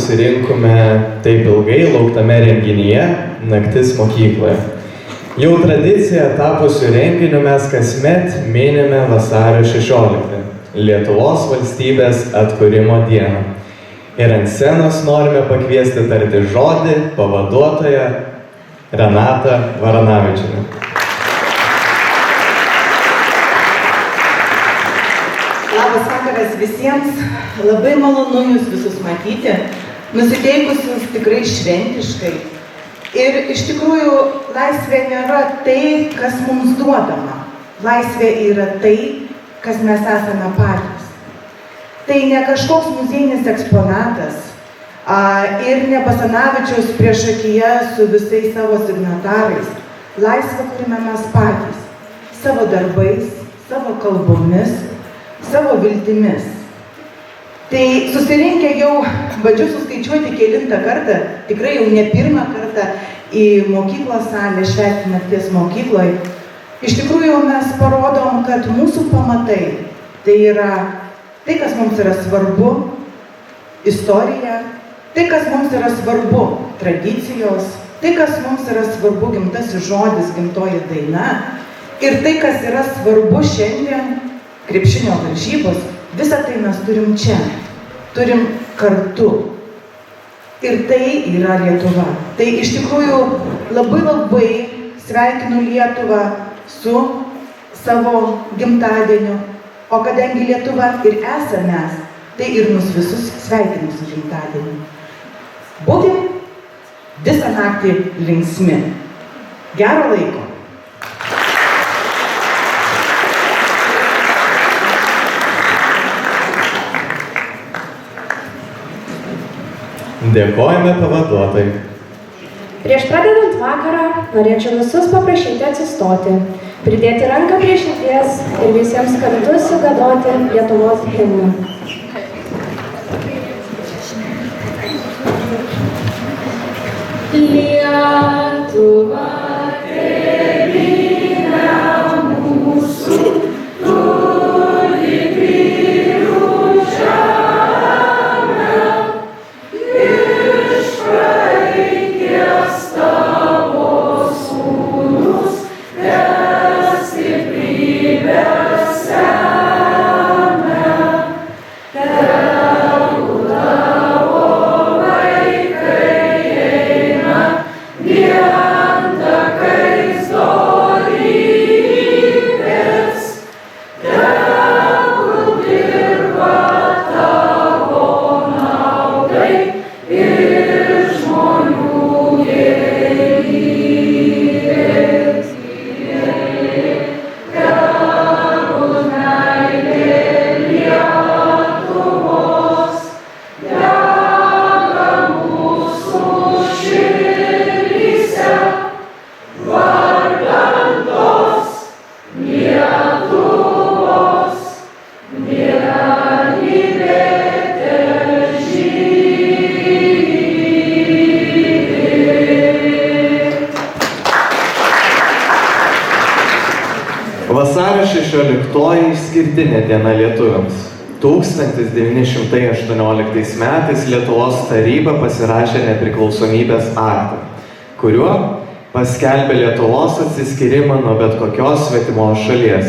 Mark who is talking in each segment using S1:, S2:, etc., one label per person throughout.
S1: susirinkome taip ilgai lauktame renginyje Naktis mokykloje. Jau tradicija tapusių renginių mes kasmet minime vasario 16, Lietuvos valstybės atkūrimo dieną. Ir ant scenos norime pakviesti tarti žodį pavaduotoją Renatą Varanavičienę.
S2: Labas vakaras visiems, labai malonu jūs visus matyti, nusiteikusius tikrai šventiškai. Ir iš tikrųjų laisvė nėra tai, kas mums duodama. Laisvė yra tai, kas mes esame patys. Tai ne kažkoks muziejinis eksponatas ir ne Basanavičiaus priešakyje su visais savo signatarais. Laisvę turime mes patys, savo darbais, savo kalbomis, savo viltimis. Tai susirinkę jau, bandžiau suskaičiuoti kelintą kartą, tikrai jau ne pirmą kartą į mokyklos salę švęsti Nakties mokykloje. Iš tikrųjų mes parodom, kad mūsų pamatai tai yra tai, kas mums yra svarbu, istorija, tai, kas mums yra svarbu, tradicijos, tai, kas mums yra svarbu, gimtasis žodis, gimtoji daina ir tai, kas yra svarbu šiandien, krepšinio varžybos, visą tai mes turim čia, turim kartu. Ir tai yra Lietuva. Tai iš tikrųjų labai sveikinu Lietuvą su savo gimtadieniu. O kadangi Lietuva ir esame mes, tai ir mus visus sveikinu su gimtadieniu. Būkim visą naktį linksmi. Gero laiko.
S1: Dėkojame pavaduotojai.
S3: Prieš pradedant vakarą norėčiau visus paprašyti atsistoti, pridėti ranką prie širdies ir visiems kartu sugiedoti Lietuvos himną. Lietuva tėvynė mūsų, turi vyrų žemę, iš praeities tavo sūnus, stiprybės semia, tegu tavo vaikai eina vien takais dorybės, tegu dirba tavo naudai ir žmonių gėrybės. Tegu meilė Lietuvos dega mūsų širdyse, vardan tos Lietuvos vienybė težydi.
S1: Vasario 16 išskirtinė diena lietuviams. 1918 metais Lietuvos taryba pasirašė nepriklausomybės aktą, kuriuo paskelbė Lietuvos atsiskyrimą nuo bet kokios svetimos šalies.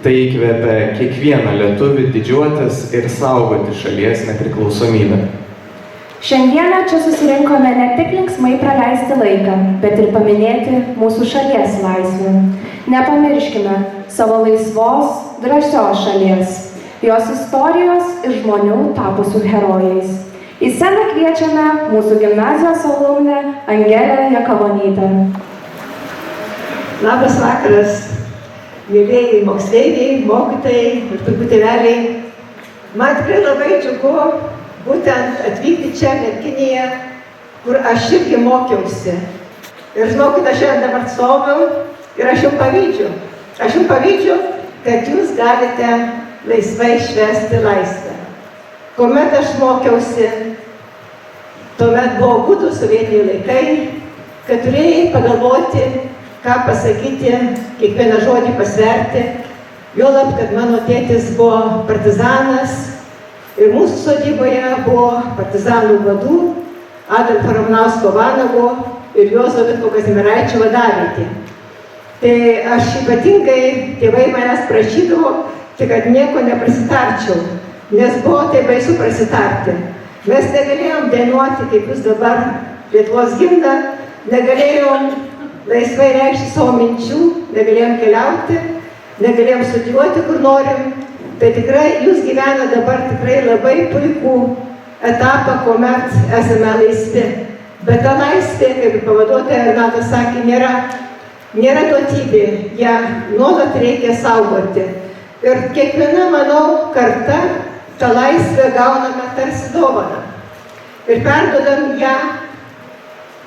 S1: Tai įkvėpė kiekvieną lietuvį didžiuotis ir saugoti šalies nepriklausomybę.
S3: Šiandieną čia susirinkome ne tik linksmai praleisti laiką, bet ir paminėti mūsų šalies laisvę. Nepamirškime savo laisvos, drąsios šalies, jos istorijos ir žmonių tapusių herojais. Į sceną kviečiame mūsų gimnazijos alumnę Angelę Jakavonytę.
S4: Labas vakaras, mėlėjai moksleiviai, mokytojai ir turbūt tėveliai. Man tikrai labai džiugu būtent atvykti čia Merkinėje, kur aš irgi mokiausi. Ir žinau, kad aš šiandien dabar stoviu ir aš jums pavydžiu. Aš jums pavydžiu, kad jūs galite laisvai švęsti laisvę. Kuomet aš mokiausi, tuomet buvo gūdūs sovietiniai laikai, kad turėjai pagalvoti, ką pasakyti, kiekvieną žodį pasverti. Juolab, kad mano tėtis buvo partizanas Ir mūsų sodyboje buvo partizanų vadų Adolfo Ramanausko vanago ir Juozo Vitko Kazimieraičio vadavietė. Tai aš ypatingai, tėvai manęs prašydavo, tik kad nieko neprasitarčiau, nes buvo tai baisu prasitarti. Mes negalėjom dainuoti, kaip jūs dabar, Lietuvos himną, negalėjom laisvai reikšti savo minčių, negalėjom keliauti, negalėjom studijuoti, kur norim. Tai tikrai jūs gyvena dabar tikrai labai puikų etapą, kuomet esame laisvi. Bet ta laisvė, kaip pavaduotoja Renata sakė, nėra duotybė, ją nuolat reikia saugoti. Ir kiekviena, manau, karta tą laisvę gauname tarsi dovaną. Ir perduodam ją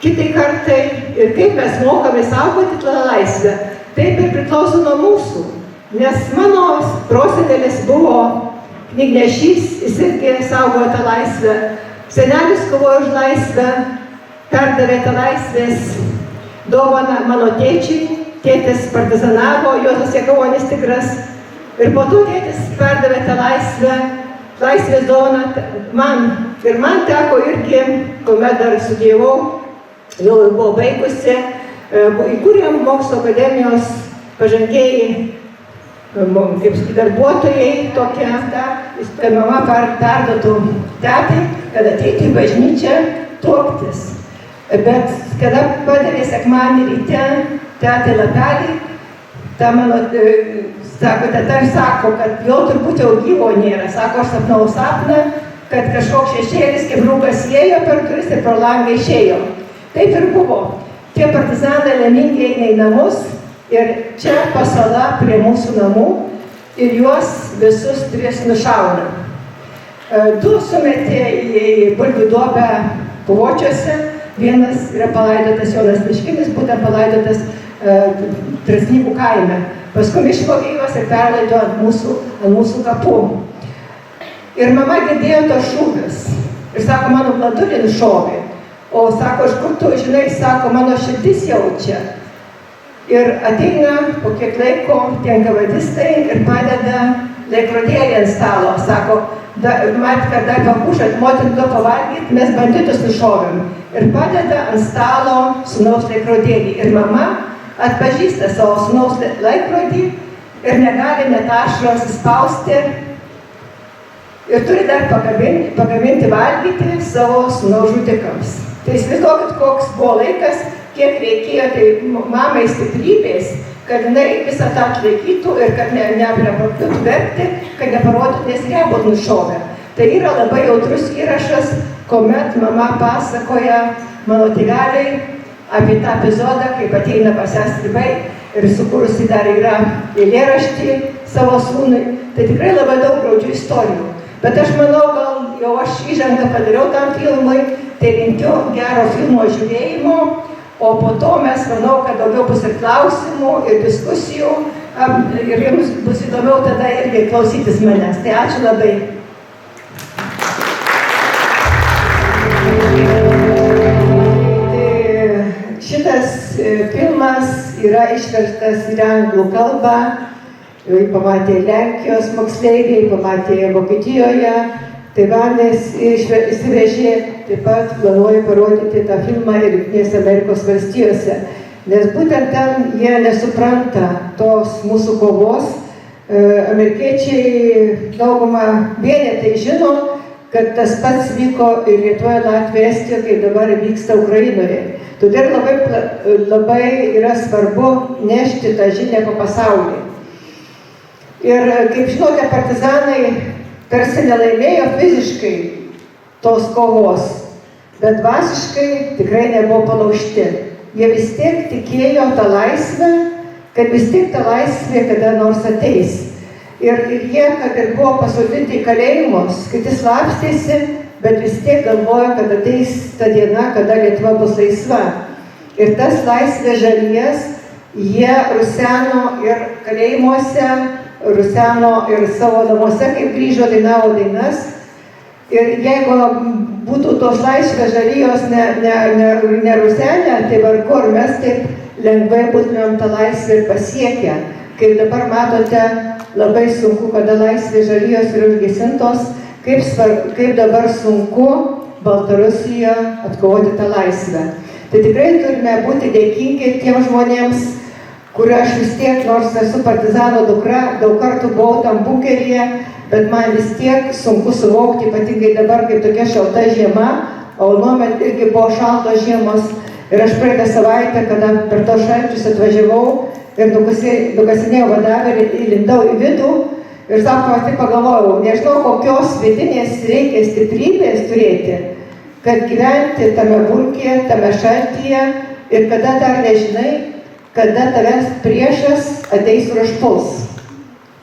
S4: kitai kartai. Ir kaip mes mokame saugoti tą laisvę, taip ir priklauso nuo mūsų. Nes mano prosenelis buvo knygnešys, jis irgi saugojo tą laisvę. Senelis kovojo už laisvę, perdavė tą laisvės dovaną mano tėčiui. Tėtis partizanavo, Juozas Jakavonis tikras. Ir po to tėtis perdavė tą laisvės dovaną man. Ir man teko irgi, kuomet dar studijavau, jau buvo baigusi, įkūrėm Mokslo akademijos pažangėjai, kaip darbuotojai tokia, kad mama perduotų tetai, kad ateitų į bažnyčią tuoktis. Bet kada padavė sekmadienį ryte tetai lapelį, ta mano, sako, teta sako, kad jo turbūt jau gyvo nėra. Sako, aš sapnau sapną, kad kažkoks šešėlis kaip rūkas ėjo per duris ir pro langą išėjo. Taip ir buvo. Tie partizanai laimingi eina į namus. Ir čia pasala prie mūsų namų ir juos visus tris nušauna. Du sumetė į bulvių duobę Puvočiuose, vienas yra palaidotas Jonas Miškinis, būtent palaidotas Trasnykų kaime. Paskui išvogė juos ir perlaido ant mūsų kapų. Ir mama girdėjo tos šūvius. Ir sako, mano vladulį nušovė. O sako, iš kur tu žinai, sako, mano širdis jaučia. Ir ateina po kiek laiko tie enkavadistai ir padeda laikrodėlį ant stalo. Sako, mat, kad dar papušat, motin to pavalgyti, mes banditus nušovėm. Ir padeda ant stalo sūnaus laikrodėlį. Ir mama atpažįsta savo sūnaus laikrodį ir negali net ašaros įspausti. Ir turi dar pagaminti valgyti savo sūnaus žudikams. Tai įsivaizduokit, koks buvo laikas, kiek reikėjo tai mamai stiprybės, kad jinai visą tą atlaikytų ir kad neprapapiltų verkti, kad neparodytų, nes ją būtų nušovę. Tai yra labai jautrus įrašas, kuomet mama pasakoja mano tėveliai apie tą epizodą, kaip ateina pas ją stribai ir sukūrusi dar yra eilėraštį savo sūnui. Tai tikrai labai daug graudžių istorijų. Bet aš manau, gal jau aš įžangą padariau tam filmui, tai linkiu gero filmo žiūrėjimo. O po to mes manau, kad daugiau bus ir klausimų, ir diskusijų, ir jums bus įdomiau tada irgi klausytis manęs. Tai ačiū labai. Šitas filmas yra išverstas į anglų kalbą. Jį pamatė Lenkijos moksleiviai, pamatė Vokietijoje. Taivanas įsivežė, taip pat planuoja parodyti tą filmą ir Jungtinėse Amerikos valstijose, nes būtent ten jie nesupranta tos mūsų kovos. Amerikiečiai daugumą vienetai žino, kad tas pats vyko ir Lietuvoje, Latvijoje, Estijoje, kaip dabar vyksta Ukrainoje. Todėl labai yra svarbu nešti tą žinią po pasaulį. Ir kaip žinote, partizanai tarsi nelaimėjo fiziškai tos kovos, bet dvasiškai tikrai nebuvo palaužti. Jie vis tiek tikėjo tą laisvę, kad vis tiek ta laisvė kada nors ateis. Ir jie, kad ir buvo pasodinti į kalėjimus, kiti slapstėsi, bet vis tiek galvojo, kad ateis ta diena, kada Lietuva bus laisva. Ir tas laisvės žarijas jie ruseno ir kalėjimuose, ruseno ir savo namuose, kaip grįžo, dainavo dainas. Ir jeigu būtų tos laisvės žarijos nerusenę, tai vargu ar mes taip lengvai būtumėm tą laisvę ir pasiekę. Kaip dabar matote, labai sunku, kada laisvės žarijos yra užgesintos, kaip dabar sunku Baltarusijoje atkovoti tą laisvę. Tai tikrai turime būti dėkingi tiem žmonėms, kur aš vis tiek, nors esu partizano dukra, daug kartų buvau tam bunkeryje, bet man vis tiek sunku suvokti, ypatingai dabar, kaip tokia šalta žiema, o nuomet irgi buvo šaltos žiemos. Ir aš praeitą savaitę, kada per tos šalčius atvažiavau ir nukasinėjau vadavelį, įlindau į vidų ir sako, aš taip pagalvojau, nežinau, kokios vidinės reikia stiprybės turėti, kad gyventi tame bunkeryje, tame šaltyje ir kada dar nežinai, kada tavęs priešas ateis ir užpuls.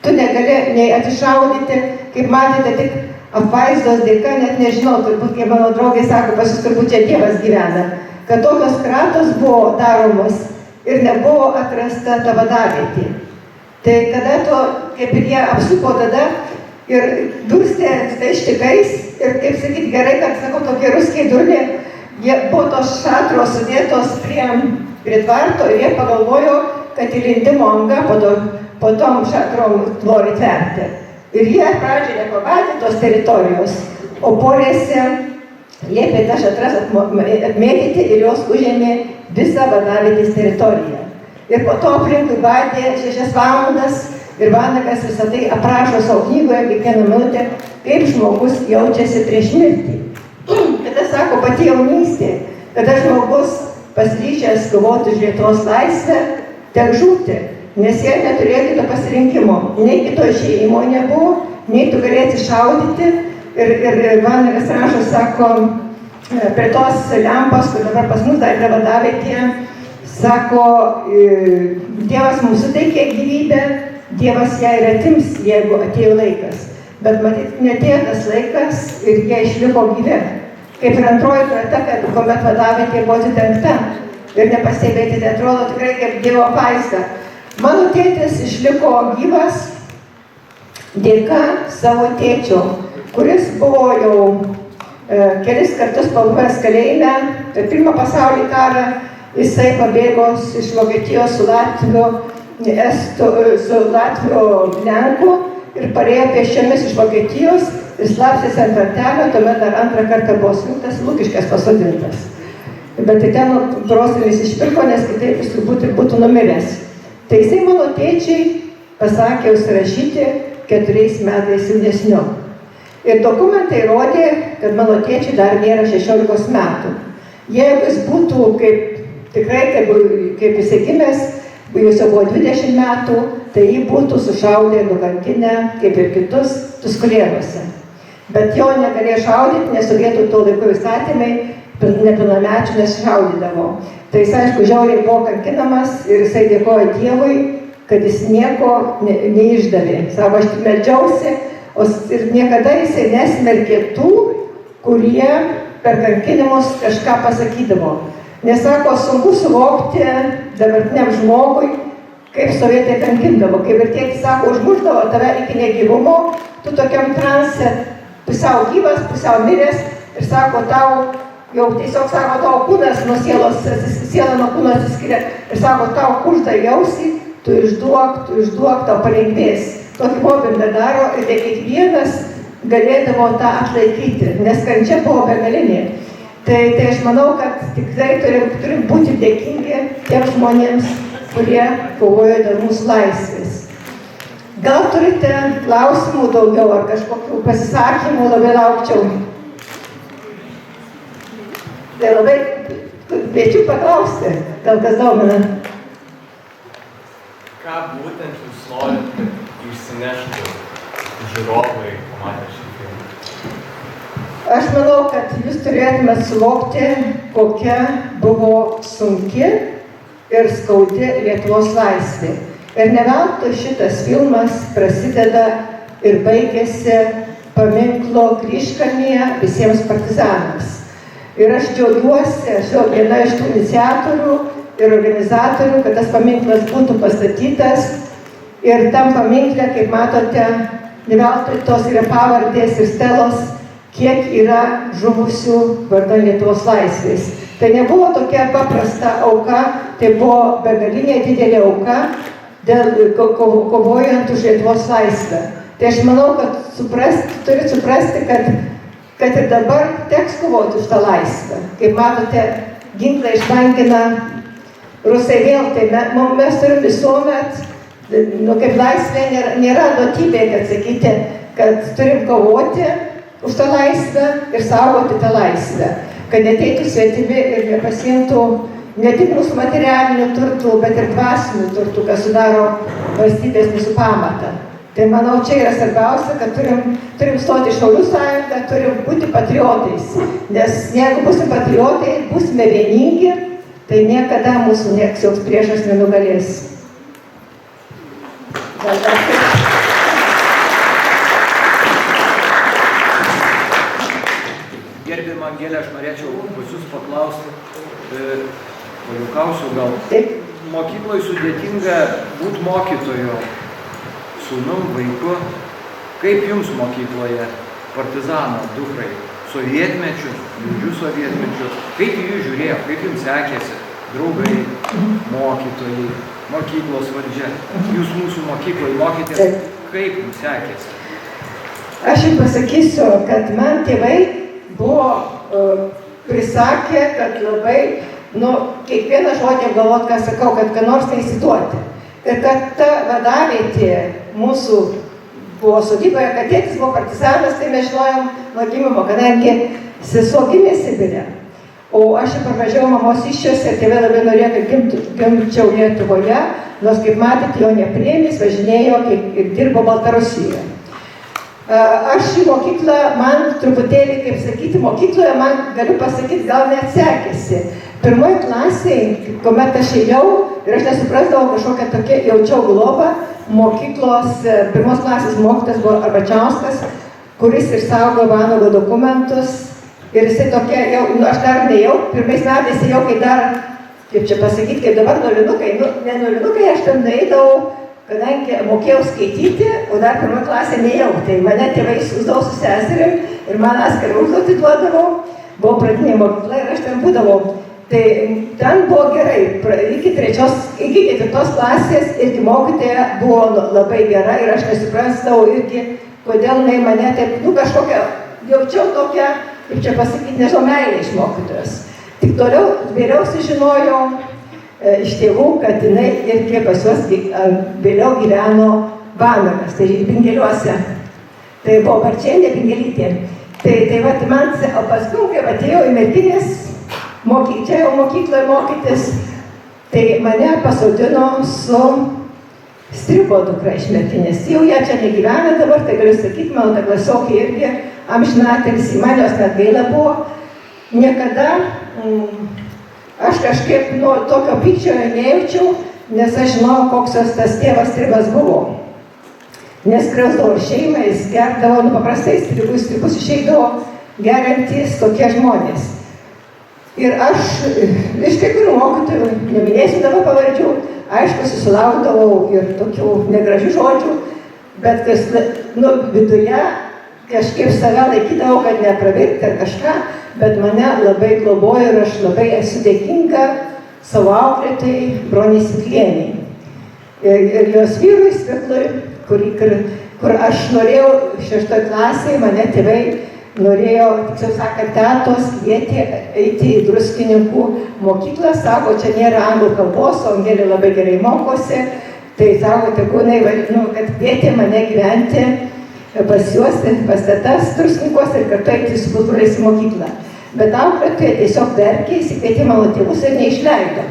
S4: Tu negali nei atsišaudyti, kaip matėte, tik apvaizdos dėka, net nežinau, turbūt, kaip mano draugai sako, pas jūs turbūt čia Dievas gyvena, kad tokios kratos buvo daromos ir nebuvo atrasta ta vadavietė. Tai kada to, kaip ir jie apsupo tada ir durstė tais štikais ir, kaip sakyti, gerai, kad, sakau, tokie ruskiai durni, jie buvo tos šatros sudėtos prie tvarto ir jie pagalvojo, kad įlindimo anga po tom šatrom tvori tverti. Ir jie pradžioje nepamatė tos teritorijos, o polėse liepė tas šatras apmėtyti ir jos užėmė visą vadavietės teritoriją. Ir po to aplinkui badė 6 valandas ir Vanagas visą tai aprašo savo knygoje kiekvieną minutę, kaip žmogus jaučiasi prieš mirtį. Kada sako pati jaunystė, kada žmogus pasiryžęs kovoti už Lietuvos laisvę, tek žūti, nes jie neturėjo kito pasirinkimo. Nei kito išėjimo nebuvo, nei tu galėsi šaudyti. Ir Vanagas rašo, sako, prie tos lempos, kur dabar pas mus dar yra vadavietė, sako, Dievas mums suteikė gyvybę, Dievas ją ir atims, jeigu atėjo laikas. Bet matyt, netėjo tas laikas ir jie išliko gyvi. Kaip ir antroji karta, kuomet vadavietė buvo atidengta ir nepastebėti, tai atrodo tikrai kaip Dievo apvaizda. Mano tėtis išliko gyvas dėka savo tėčio, kuris buvo jau kelis kartus pabuvęs kalėjime per Pirmą pasaulinį karą. Jisai pabėgo iš Vokietijos su Latvių Lenku ir parėjo pėsčiomis iš Vokietijos ir slapstėsi ant vartelio, tuomet dar antrą kartą buvo suimtas, Lukiškės pasodintas. Bet tai ten proselis išpirko, nes kitaip jis turbūt ir būtų numiręs. Tai jisai mano tėčiai pasakė užsirašyti 4 metais jaunesniu. Ir dokumentai rodė, kad mano tėčiai dar nėra 16 metų. Jeigu jis būtų kaip jisai gimęs, jis jau buvo 20 metų, tai jį būtų sušaudę ir nukankinę, kaip ir kitus, Tuskulėnuose. Bet jo negalėjo šaudyti, nes sovietų to laikų įstatymai nepilnamečių nešaudydavo. Tai jis, aišku, žiauriai buvo kankinamas ir jisai dėkojo Dievui, kad jis nieko neišdavė. Sako, aš tik meldžiausi, ir niekada jisai nesmerkė tų, kurie per kankinimus kažką pasakydavo. Nes, sako, sunku suvokti dabartiniam žmogui, kaip sovietai kankindavo. Kaip ir tėtis sako, užmušdavo tave iki negyvumo, tu tokiam transe pusiau gyvas, pusiau miręs ir sako, tau jau tiesiog, sako, tau kūnas nuo sielos, siela nuo kūno atsiskiria ir sako, tau kužda jausi, tu išduok, tau palengvės. Tokį mobbingą daro ir kiekvienas galėdavo tą atlaikyti, nes kančia buvo begalinė. Tai aš manau, kad tikrai turim būti dėkingi tiem žmonėms, kurie kovojo dėl mūsų laisvės. Gal turite klausimų daugiau ar kažkokių pasisakymų, labai laukčiau. Tai labai kviečiu paklausti, gal kas domina.
S1: Ką būtent jūs norit, kad išsineštų žiūrovai pamatę šį filmą?
S4: Aš manau, kad jūs turėtumėt suvokti, kokia buvo sunki ir skaudi Lietuvos laisvė. Ir ne veltui šitas filmas prasideda ir baigėsi paminklo kryžkalnyje visiems partizanams. Ir aš džiaugiuosi, aš jau viena iš tų iniciatorių ir organizatorių, kad tas paminklas būtų pastatytas. Ir tam paminkle, kaip matote, ne veltui tos yra pavardės ir stelos, kiek yra žuvusių vardan Lietuvos laisvės. Tai nebuvo tokia paprasta auka, tai buvo begalinė didelė auka, kovojant už Lietuvos laisvę. Tai aš manau, kad turit suprasti, kad ir dabar teks kovoti už tą laisvę. Kaip matote, ginklą išbangina rusai vėl, tai mes turim visuomet, kaip laisvė nėra duotybė, kad sakyti, kad turim kovoti už tą laisvę ir saugoti tą laisvę, kad neteitų svetimi ir nepasiimtų ne tik mūsų materialinių turtų, bet ir dvasinių turtų, kas sudaro valstybės mūsų pamatą. Tai manau, čia yra svarbiausia, kad turim stoti Šaulių sąjungą, turim būti patriotais, nes jeigu būsime patriotai, būsime vieningi, tai niekada mūsų nieks joks priešas nenugalės.
S5: Gerbiama Angelė, aš norėčiau pas jūs paklausti, paliukausiu gal. Mokykloje sudėtinga būti mokytojo, sūnum, vaiku. Kaip jums mokykloje, partizano dukrai, sovietmečiu, liūdžiu sovietmečiu, kaip jūs žiūrėjo, kaip jums sekėsi, draugai, mokytojai, mokyklos valdžia, jūs mūsų mokykloje mokėtės, kaip jums sekėsi?
S4: Aš jums pasakysiu, kad man tėvai buvo prisakę, kad labai, kiekvieną žodį galvot, ką sakau, kad ką nors neįsiduoti. Ir kad ta vadavietė mūsų buvo sodyboje, kad tėtis buvo partizanas, tai mes žinojom nuo gimimo, kadangi sesuo gimė Sibire. O aš parvažiavau mamos iššiose ir tėvai labai norėjo, kad gimčiau Lietuvoje, nors kaip matėte, jo nepriėmė, važinėjo ir dirbo Baltarusijoje. Aš į mokyklą, man truputėlį, kaip sakyti, mokykloje man, galiu pasakyti, gal net sekėsi. Pirmoje klasėje, kuomet aš ėjau ir aš nesuprasdavau kažkokią tokią, jaučiau globą, mokyklos pirmos klasės mokytojas buvo Arbačiauskas, kuris išsaugo Vanago dokumentus. Ir jisai tokia, aš dar neėjau, pirmais metais ėjau, kai dar, kaip čia pasakyti, kaip dabar nulinukai, ne nulinukai, aš ten nueidavau, kadangi mokėjau skaityti, o dar pirmoje klasėje neėjau, tai mane tėvai siųsdavo su seserim ir man atskirą užduotį duodavo, buvo pradinė mokykla ir aš ten būdavau. Tai ten buvo gerai, iki 4 klasės irgi mokytoja buvo labai gera ir aš nesuprasdavau irgi, kodėl jinai mane taip, kažkokią, jaučiau tokią, kaip čia pasakyti, nežinau, meilę iš mokytojos. Tik toliau, vėliau sužinojau iš tėvų, kad jinai irgi pas juos vėliau gyveno Vanagas, tai Pingeliuose. Tai buvo Barčienė Pingelytė. Tai vat man, o paskui, kai atėjau į merginės, čia jau mokykloje mokytis, tai mane pasodino su Stribo dukra iš merginės. Jau ją čia negyvena dabar, tai galiu sakyti, mano ta klasiokė irgi amžinatilsį, man jos net gaila buvo. Niekada aš kažkaip tokio pykčio nejaučiau, nes aš žinau, koks jos tas tėvas Stribas buvo. Nes skriausdavo šeimą, jis gerdavo, paprastai Stribus išeidavo geriantys tokie žmonės. Ir aš iš kai kurių mokytojų, neminėsiu dabar pavardžių, aišku, susilaukdavau ir tokių negražių žodžių, bet viduje kažkaip save laikydavau, kad nepravirkti ar kažką, bet mane labai globojo ir aš labai esu dėkinga savo auklėtojai Broniai Sviklieniai. Ir jos vyrui Sviklui, kur aš norėjau 6 klasėje, mane tėvai norėjo, tiksliau sakant, tetos kvietė eiti į Druskininkų mokyklą, sako, čia nėra anglų kalbos, o Angelė labai gerai mokosi, tai sako, tegūnai, kad kvietė mane gyventi pas juos, pas tetas Druskininkuose ir kartu eiti su pusbroliais į mokyklą. Bet auklėtoja tiesiog verkė, įsikvietė mano tėvus ir neišleido.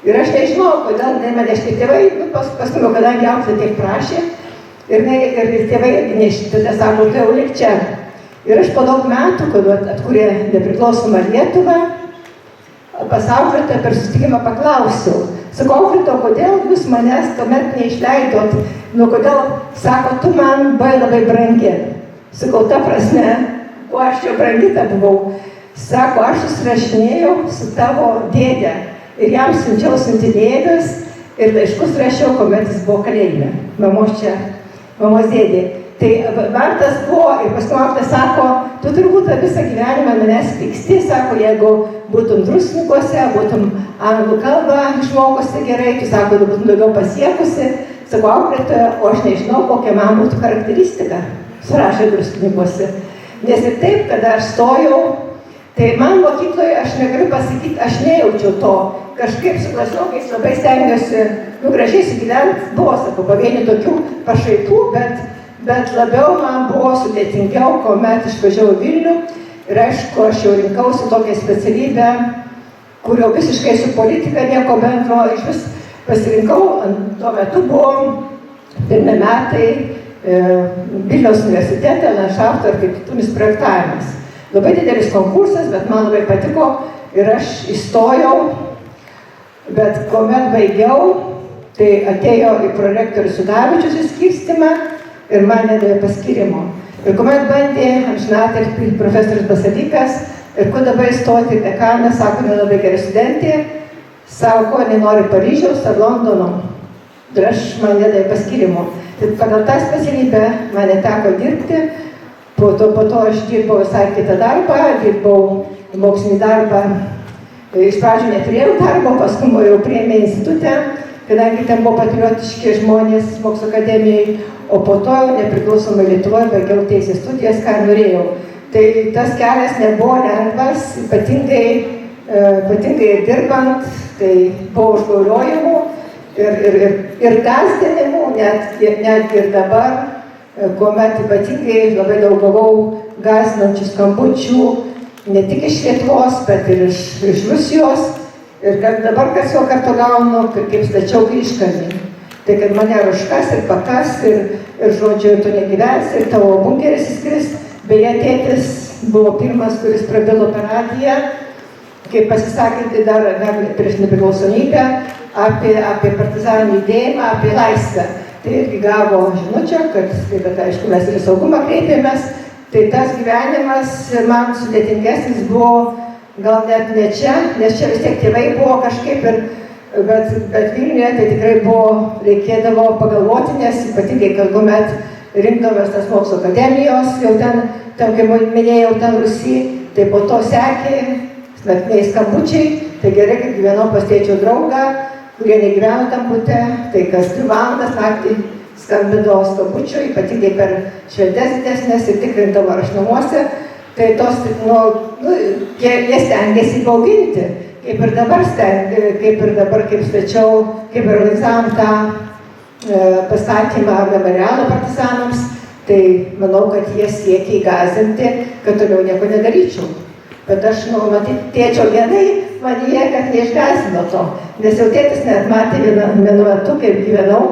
S4: Ir aš nežinau, kodėl mane šitie tėvai, paskui, kadangi auklėtoja tiek prašė, ir tėvai tada sako, tai jau lik čia. Ir aš po daug metų, kai atkūrė nepriklausomą Lietuvą, pas auklėtoją per susitikimą paklausiau. Sakau, auklėtoja, kodėl jūs manęs tuomet neišleidot? Kodėl, sako, tu man labai brangi. Sakau, ta prasme, kuo aš čia brangi ta buvau. Sako, aš susirašinėjau su tavo dėdė ir jam siunčiau siuntinėlius ir laiškus rašiau, kuomet jis buvo kalėjime. Mamos dėdė. Tai vartas buvo ir paskui auklė sako, tu turbūt visą gyvenimą manęs pyksti, sako, jeigu būtum Druskininkuose, būtum anglų kalbą išmokusi gerai, tu sako, būtum daugiau pasiekusi, sakau, auklėtoja, o aš nežinau, kokia man būtų charakteristika, surašė druskininkuose. Nes ir taip, kada aš stojau, tai man mokykloje, aš negaliu pasakyti, aš nejaučiau to. Kažkaip su klasiokais labai stengiuosi, gražiai įsigyventi, buvo, sakau, pavienių tokių pašaipų, bet labiau man buvo sudėtingiau, kuomet išvažiavau Vilnių ir aišku, aš jau rinkausi tokią specialybę, kurio visiškai su politika nieko bendro, iš vis pasirinkau, tuo metu buvo pirmi metai Vilniaus universitete, landšafto architektūrinis projektavimas. Labai didelis konkursas, bet man labai patiko ir aš įstojau, bet kuomet baigiau, tai atėjo į prorektorių Sudavičius įskirstymą ir man nedavė paskirimo. Ir kuomet bandė amžinatilsį profesorius Basadikas, ir kur dabar įstoti dekaną, sako, nelabai gera studentė, sako, nenori Paryžiaus ar Londono. Ir man nedavė paskirimo. Tai pagal tą specialybę man neteko dirbti. Po to aš dirbau visai kitą darbą, dirbau mokslinį darbą. Iš pradžių neturėjau darbo, paskui jau priėmė institutę, kadangi ten buvo patriotiški žmonės mokslo akademijai, o po to nepriklausomai Lietuvoje baigiau teisės studijas, ką norėjau. Tai tas kelias nebuvo lengvas, ypatingai dirbant, tai buvo užgauriojimų ir gąsdinimų, netgi ir dabar, kuomet ypatingai labai daug gavau gąsdinančių skambučių, ne tik iš Lietuvos, bet ir iš Rusijos. Ir kad dabar kas jau kartu gaunu, kaip stačiau kryžkalnį. Tai kad mane užkas ir pakas, ir žodžiu, tu negyvensi, ir tavo bunkeris įskris. Beje, tėtis buvo pirmas, kuris prabilo per radiją, kaip pasisakyti dar prieš nepriklausomybę, apie partizaninį judėjimą, apie laisvę. Tai irgi gavo žinučią, kad aišku, mes ir saugumą kreipėmės. Tai tas gyvenimas man sudėtingesnis buvo gal net ne čia, nes čia vis tiek tėvai buvo kažkaip, bet Vilniuje tai tikrai buvo, reikėdavo pagalvoti, nes ypatingai, kad kuomet rinkdavomės tas mokslo akademijos, jau ten kaip minėjau, ten Rusy, tai po to sekė naktiniai skambučiai, tai gerai, kad gyvenau pas tėčio draugą, kurie negyveno tam bute, tai kas 2 valandas naktį skambindavo skambučių, ypatingai per šventes didesnės ir tikrindavo aš namuose, tai tos, jie stengiasi bauginti, kaip ir dabar, kaip stačiau, kaip ir organizavom tą pastatymą memorialo partizanams, tai manau, kad jie siekia įgąsdinti, kad toliau nieko nedaryčiau. Bet aš, matyt, tėčio genai manyje, kad neišgąsdino to, nes jau tėtis net matė vienu metu, kaip gyvenau,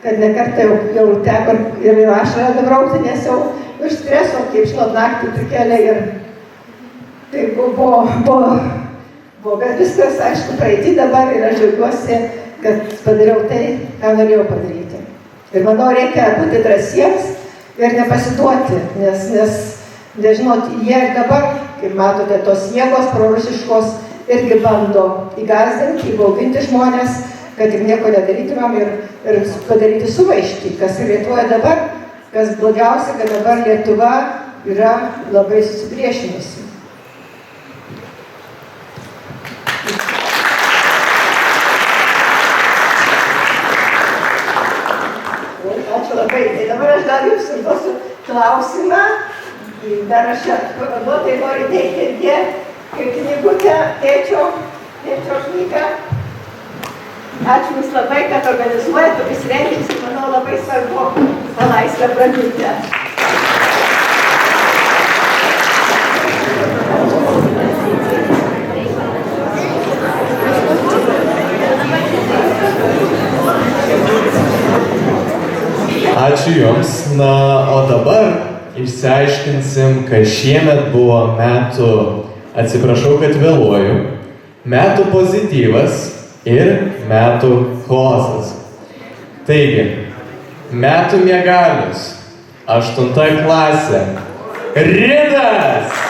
S4: kad nekartą jau teko ir ašarą dabraukti, nes jau iš streso, kaip žinot, naktį prikelia ir tai buvo, bet viskas, aišku, praeitį dabar ir aš džiaugiuosi, kad padariau tai, ką norėjau padaryti. Ir manau, reikia būti drąsiems ir nepasiduoti, nes nežinot, jie dabar, kaip matote, tos jėgos prorusiškos irgi bando įgąsdinti, įbauginti žmonės, kad ir nieko nedarytumėm ir padaryti sumaištį, kas ir Lietuvoje dabar, kas blogiausia, kad dabar Lietuva yra labai susipriešinusi. Ačiū labai. Tai dabar aš dar jums užduosiu klausimą. Dar aš pavaduotojai noriu teikti kaip knygutę tėčio knygą. Ačiū Jums labai, kad organizuojate tokius renginius, manau, labai svarbu tą laisvę praminti.
S1: Ačiū Jums. Na, o dabar išsiaiškinsim, kas šiemet buvo metų, atsiprašau, kad vėluoju, metų pozityvas ir metų chaosas. Taigi, metų miegalius, 8 klasė, Ridas!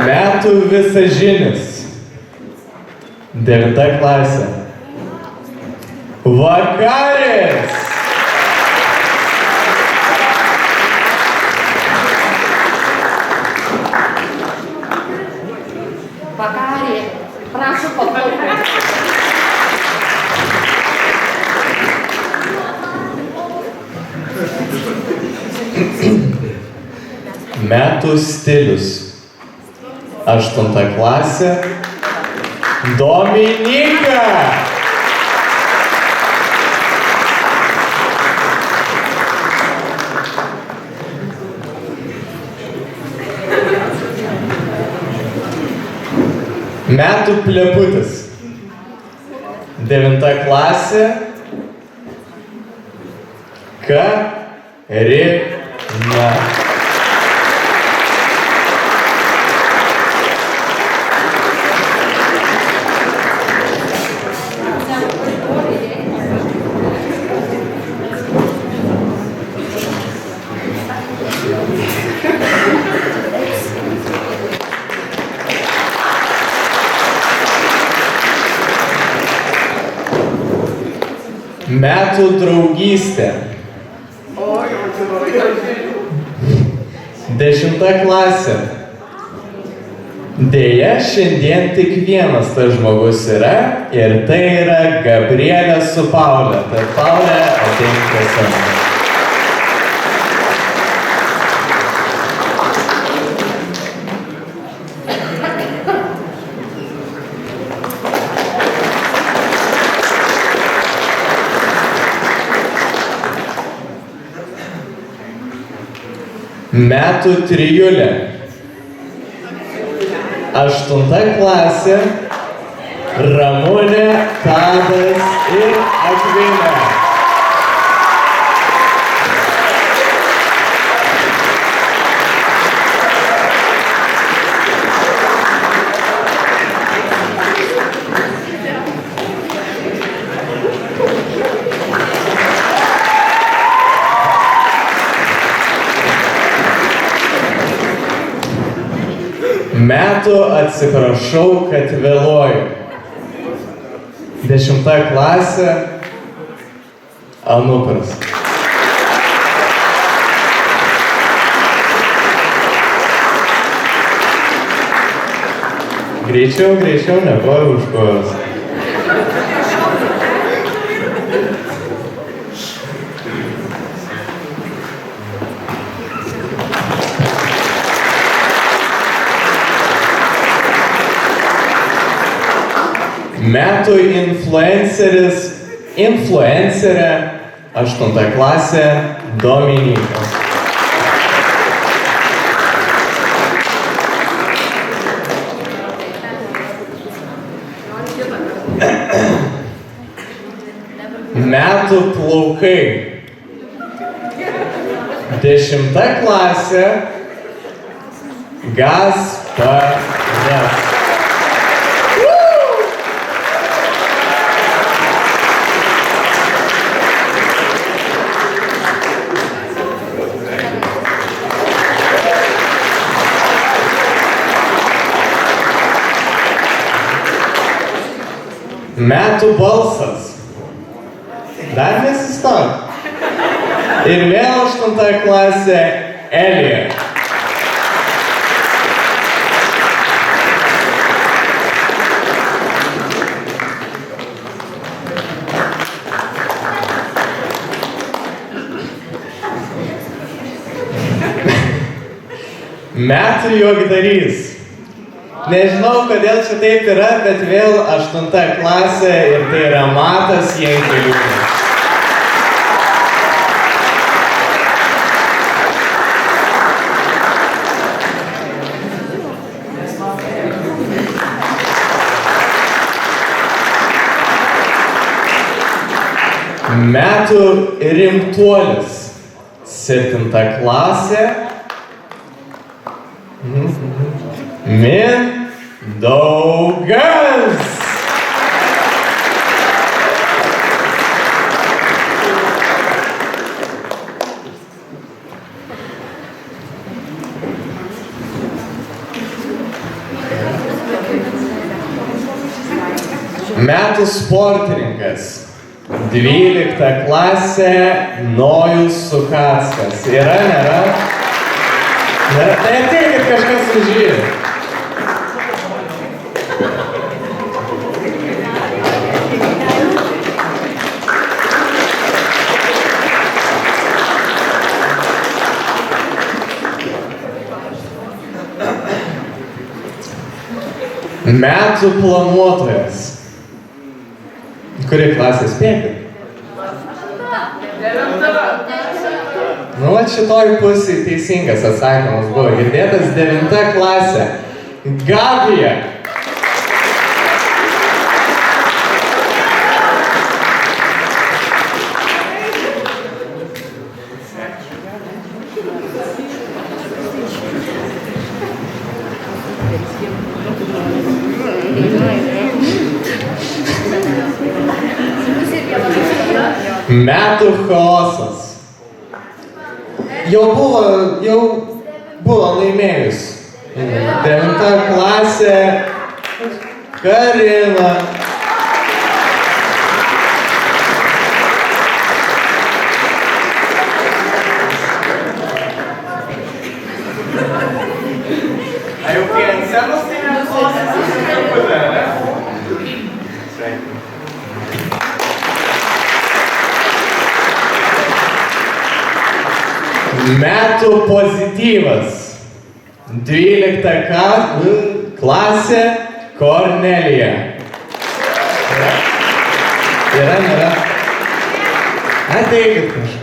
S1: Metų visažinis, 9 klasė, Vakaris.
S6: Vakarė, prašau paplaukai.
S1: Metų stilius. 8 klasė. Dominika. Metų pleputis. 9 klasė. Karina. Metų draugystė. 10 klasė. Deja, šiandien tik vienas tas žmogus yra ir tai yra Gabrielė su Paule. Tad Paule, ateik prie scenos. Metų trijulė. 8 klasė. Ramunė, Tadas ir Akvilė. Metų atsiprašau, kad vėluoju. 10 klasė. Anuparas. Greičiau, nekoju už kojos. Metų influencerė 8 klasė Dominika. Metų plaukai. 10 klasė Gasparas. Metų balsas. Dar nesistok. Ir vėl 8 klasė Elija. Metų juokdarys. Nežinau, kodėl čia taip yra, bet vėl 8 klasė ir tai yra Matas Jankeliūnas. Metų rimtuolis. 7 klasė. Mindaugas. Metų sportininkas. 12 klasė Nojus Sukackas. Yra, nėra? Nėra? Tai ateikit kažkas už jį. Metų planuotojas. Kuri klasė spėkit? Nu, šitoj pusėje teisingas atsakymas buvo. Girdėtas 9 klasė. Gabija. Metų chaosas. Jau buvo laimėjus. 9 klasė Karina. A jau kai ant scenos tai neklausė, ne? Metų pozityvas. 12 klasė Kornelija. Yra, nėra? Ateikit kažkas.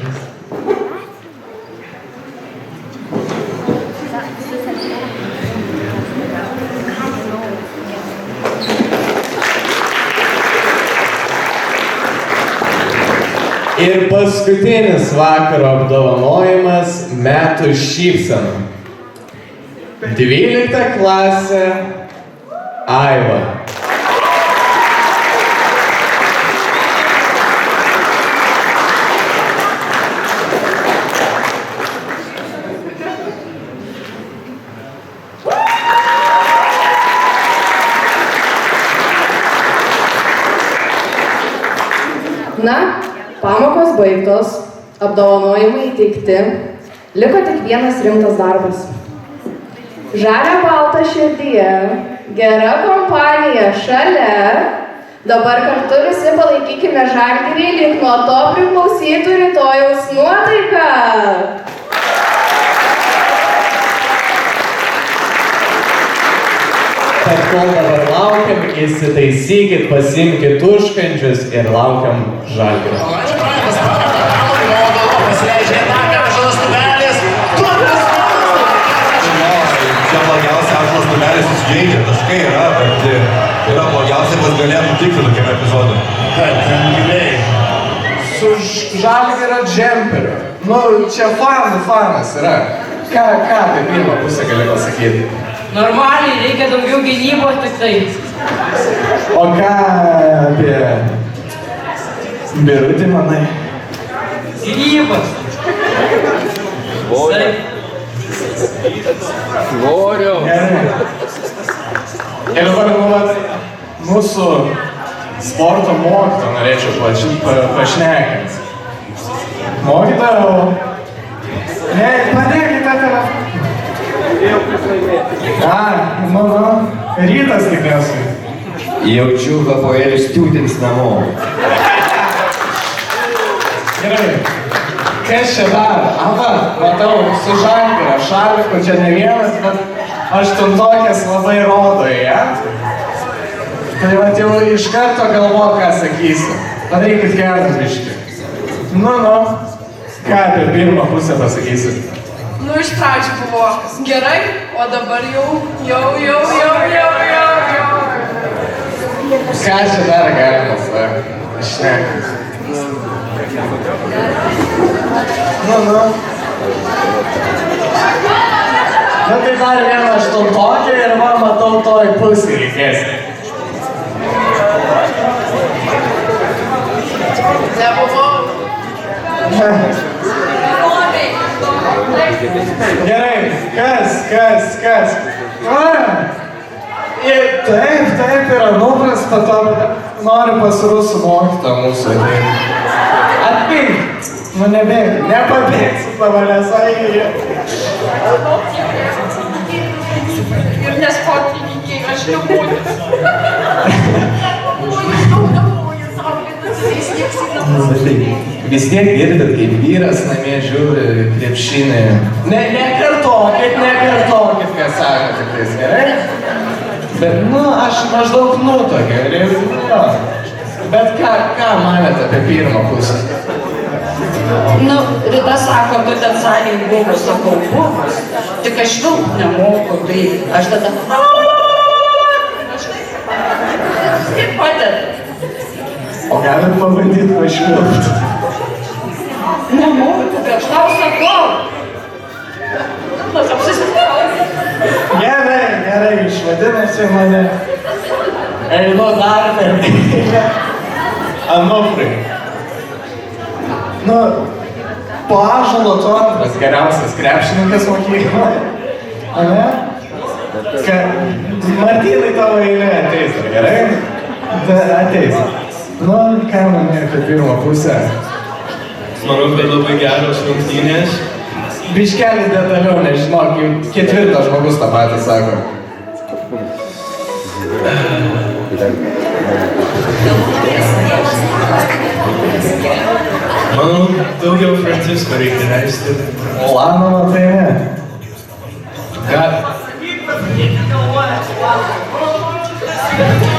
S1: Ir paskutinis vakaro apdovanojimas metų šypsena. 12 klasė Aiva.
S3: Na, pamokos baigtos, apdovanojimai įteikti, liko tik vienas rimtas darbas. Žalia balta širdyje, gera kompanija šalia, dabar kartu visi palaikykime Žalgirį, lyg nuo to priklausytų rytojaus nuotaika.
S1: Tad kol dabar laukiam, įsitaisykit, pasiimkit užkandžius ir laukiam Žalgirio.
S7: Čia blogiausia Ąžuolas numeris susižeidžia, taškai yra, bet yra blogiausia, kas galėtų nutikti tokiame epizode.
S1: Kad ten giliai. Su Žalgirio džemperiu. Nu, čia fanas yra. Ką apie pirmą pusę gali pasakyti?
S8: Normaliai, reikia daugiau gynybos tik tai.
S1: O ką apie Birutį manai?
S8: Gynybos.
S5: Svoriu.
S1: Gerai. Ir dabar mūsų sporto mokytoją norėčiau pašnekint. Mokytojau, padėkite telefoną. Nu, rytas tikriausiai.
S7: Jaučiu Hapoelis Students namo.
S1: Gerai. Kas čia dar? Matau, su Žalgirio šaliku čia ne vienas, bet aštuntokės labai rodo, ja? Tai vat jau iš karto galvot, ką sakysiu. Padarykit gerą biškį. Nu, ką apie pirmą pusę pasakysit?
S9: Nu, iš pradžių buvo gerai, o dabar jau.
S1: Ką čia dar galima šnekti? Nu. Nu, tai dar vieną aštuntokį ir man matau toj pusį reikės.
S9: Nebuvau.
S1: Gerai, kas? Ir taip yra nuprasta to, bet noriu pas rusų mokytą mūsų ateiti. Atpink! Nu nebėg, nepabėgsi pavalės, ai.
S9: Ir nesportininkiai, aš liūdžiu.
S1: Vis tiek girdit, kaip vyras namie žiūri krepšinį. Nekartokit, ką sako tiktais, gerai? Bet, aš maždaug nutokiu, ir bet ką manėte apie pirmą pusę?
S6: Rita sako, tu ten salėj buvo, sakau, buvus. Tik aš daug nemoku, tai aš tada... Kaip padeda?
S1: O galit pabandyti pašvilpti?
S6: Nemoku, bet aš tau sakau. Aš apsisipėjau.
S1: Gerai, išvadinasi mane. Einu dar Anufrai. Po Ąžuolo tu antras geriausias krepšininkas mokykloje. Ane? Martynai tavo eilė ateis, ar gerai? Ateis. Ką manai apie pirmą pusę?
S7: Manau, kad labai geros rungtynės.
S1: Biškelį detaliau, nežinok, ketvirtas žmogus tą patį sako.
S7: Manau, daugiau Francisko reikia leisti.
S1: Lanovo tai ne.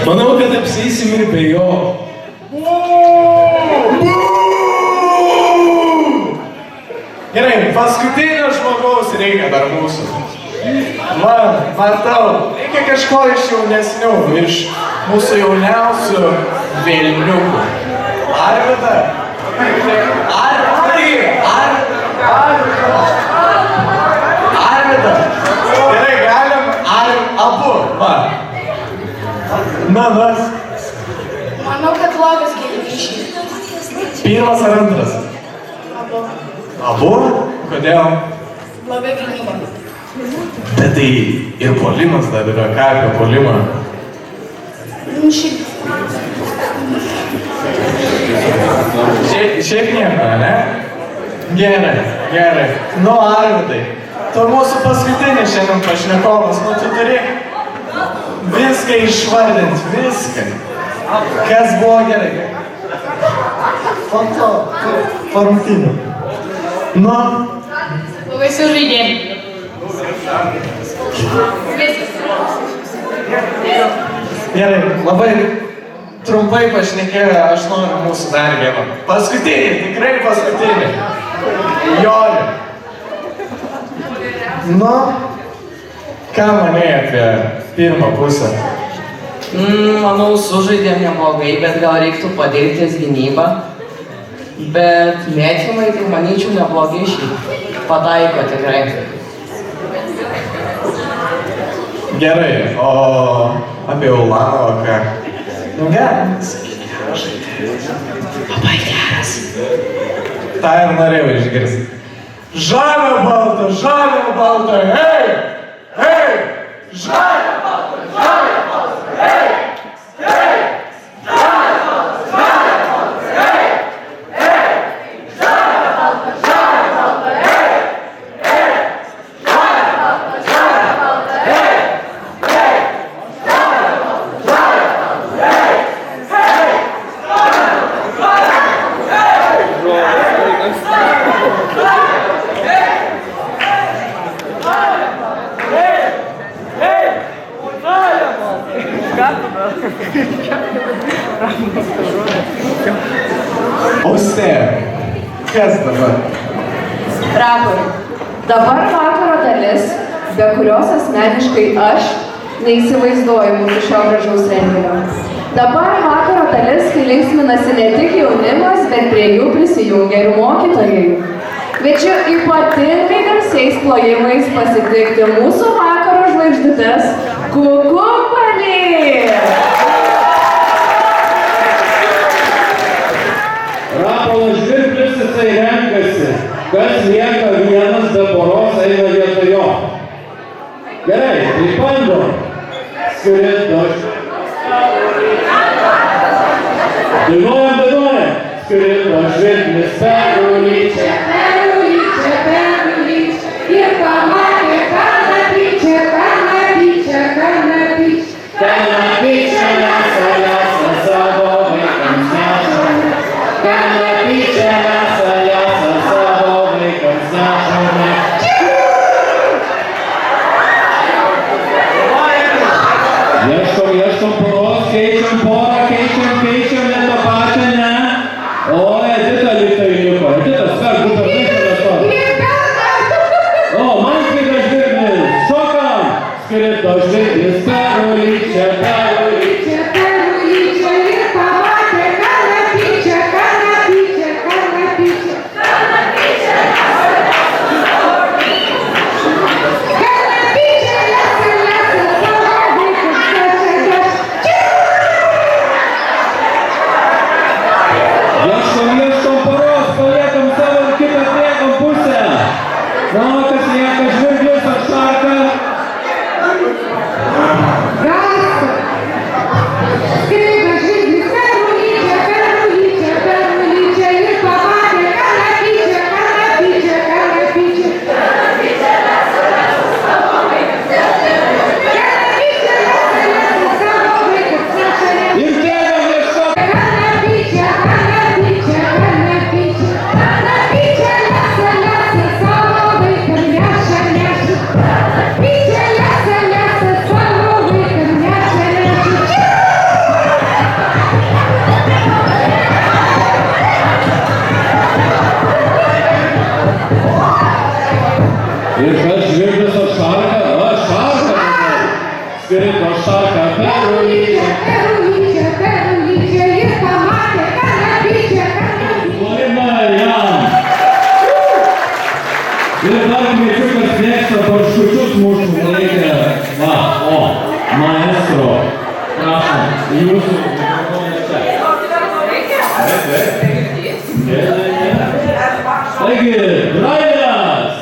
S7: Manau, kad apsieisim ir be jo.
S1: Gerai, paskutinio žmogaus reikia dar mūsų. Matau, reikia kažko iš jaunesnių, iš mūsų jauniausių vėliniukų. Arvida? Arvida? Gerai, galim abu, va. Nas.
S9: Manau, kad blogas gėlyviškai.
S1: Pirmas ar antras? Abu? Kodėl?
S9: Bloga gynyba.
S1: Bet tai ir puolimas dar yra, ką apie puolimą? Šiaip nieko, ne? Gerai. Arvydai, tu mūsų paskutinis šiandien pašnekovas, tu turi viską išvardinti, viską. Kas buvo gerai? Po rungtynių.
S9: Labai sužaidėm.
S1: Gerai, labai trumpai pašnekėjo, aš noriu mūsų dar vieną. Paskutinį, tikrai paskutinį. Jolį. Ką manai apie pirmą pusę?
S8: Manau, sužaidėm neblogai, bet gal reiktų padėti ties gynybą. Bet mėtymai, tai manyčiau, neblogai pataiko tikrai.
S1: Gerai, o apie Ulanovą ką? Geras. Labai geras. tą ir norėjau išgirsti. Žalio balta, hei! Hei! Žalio balta, hei! Hei! Austėja, kas dabar?
S3: Rapori, dabar vakaro dalis, be kurios asmeniškai aš neįsivaizduoju mūsų šio gražaus renginio. Dabar vakaro dalis, kai linksminasi ne tik jaunimas, bet prie jų prisijungia ir mokytojai. Kviečiu ypatingai garsiais plojimais pasitikti mūsų vakaro žvaigždutes Kukubalį!
S10: Rapolas Žvirblis jisai renkasi, kas lieka vienas be poros eina vietoj jo. Gerai, tai bandom. Skirint Dainuojam. Skrido žvirblis perulyčia.
S3: Ir pamatė kanapičia.
S10: Kanapičia lesa savo vaikams nešame. Kanapičia lesa savo vaikams nešame. Ieškom poros, keičiam porą, keičiam, ne tą pačią, ne. O, Edita liktai liko. Edita, sverk, būtų žvaigždės to. O, man skrido žvirblis. Šokam. Skrido žvirblis perulyčia.
S3: Ir pamatė kanapičia.
S10: Ieškom poros, paliekam savo ir kitą atliekam pusę. Na, kas lieka žvirblis ar šarka?
S3: Skrido žvirblis perulyčia. Ir pamatė kanapičia.
S10: Ir bėgam ieškoti. Ir kas žvirblis ar šarka? O, šarka. Skrido šarka perulyčia.
S3: Ir pamatė kanapičia.
S10: Plojimai jam. Ir dar mėčiukas mėgsta barškučius mūsų reikia. Va, o, maestro. Prašom, jūsų mikrofonas čia. Taigi, Raidas.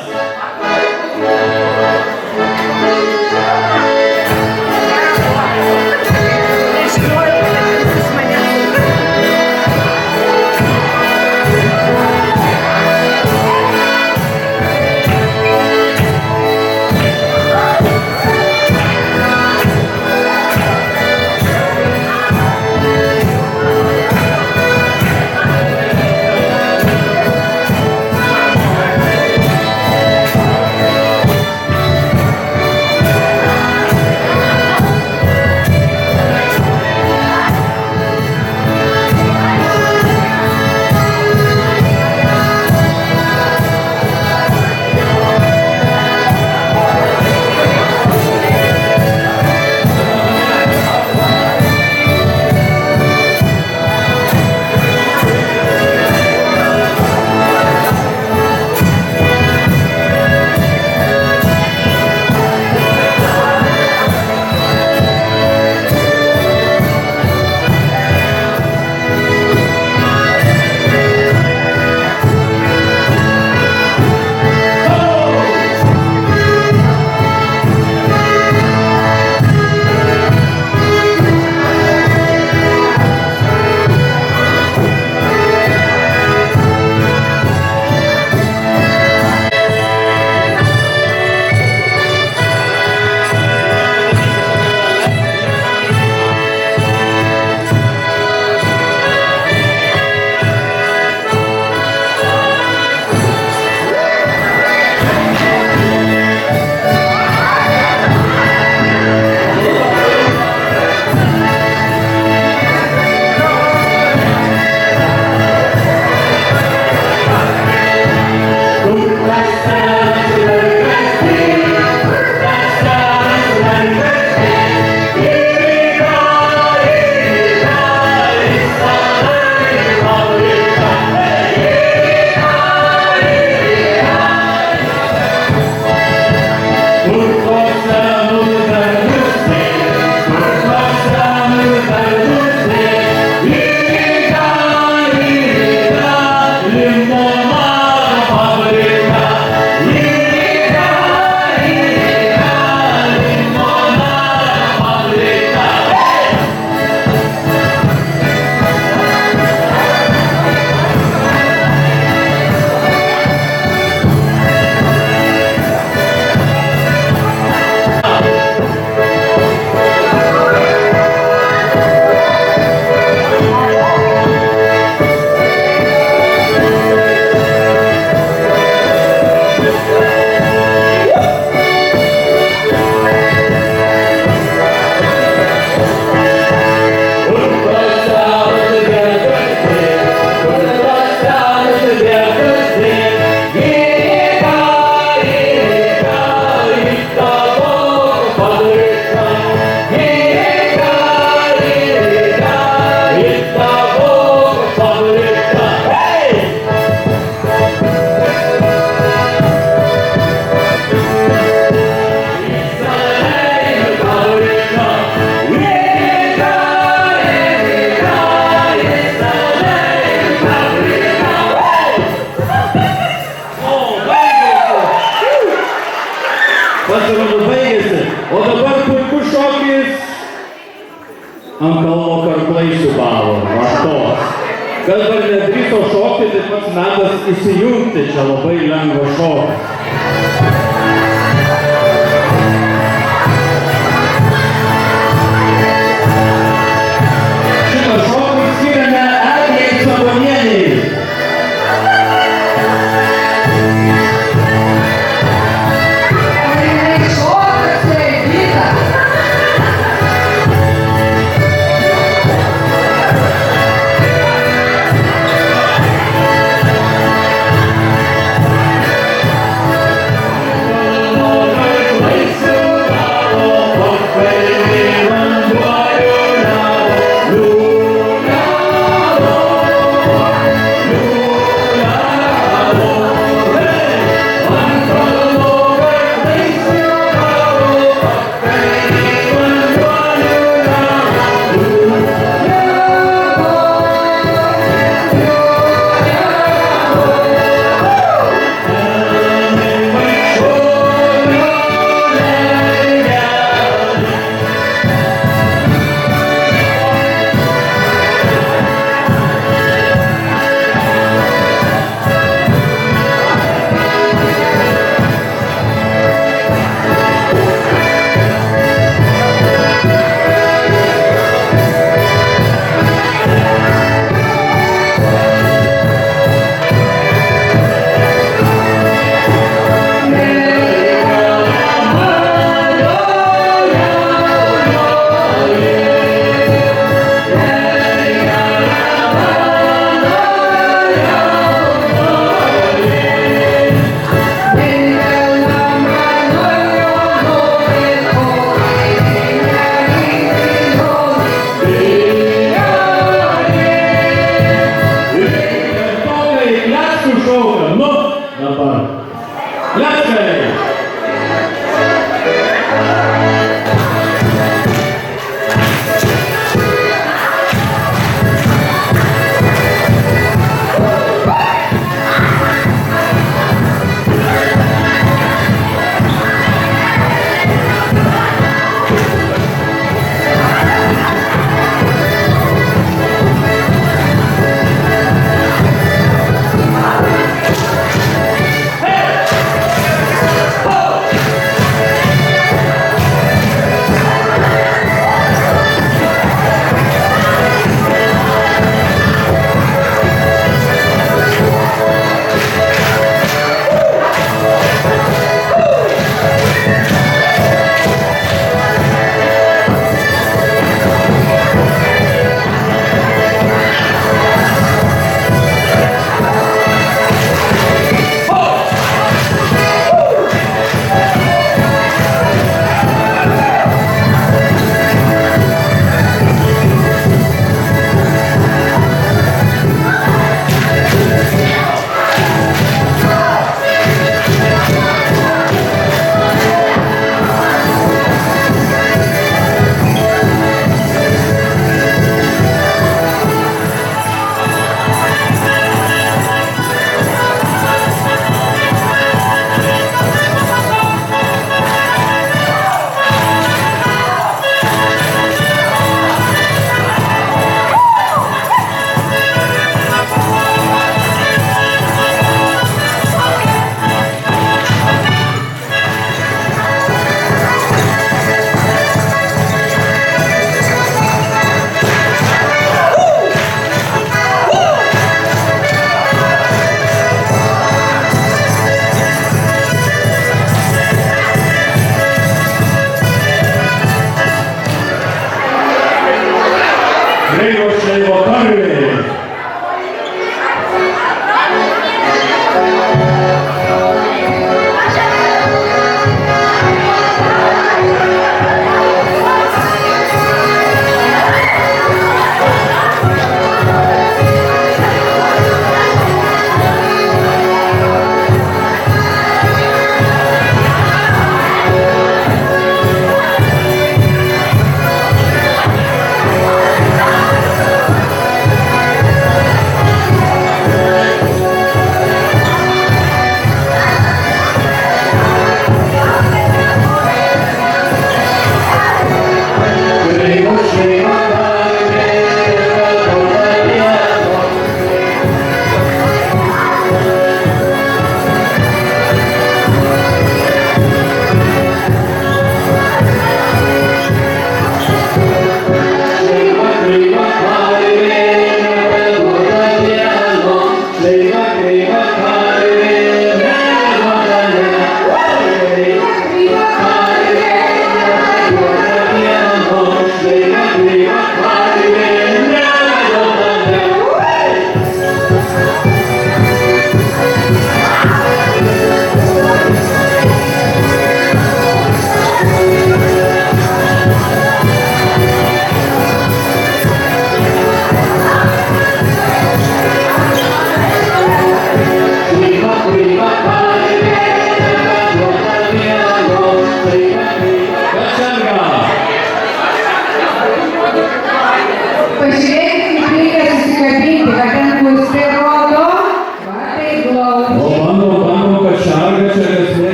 S10: ant kalno karklai siūbavo. Va tos. Kas dar nedrįso šokti, tai pats metas įsijungti. Čia labai lengva šokti. Šitą šokį skiriame Eglei Sabonienei.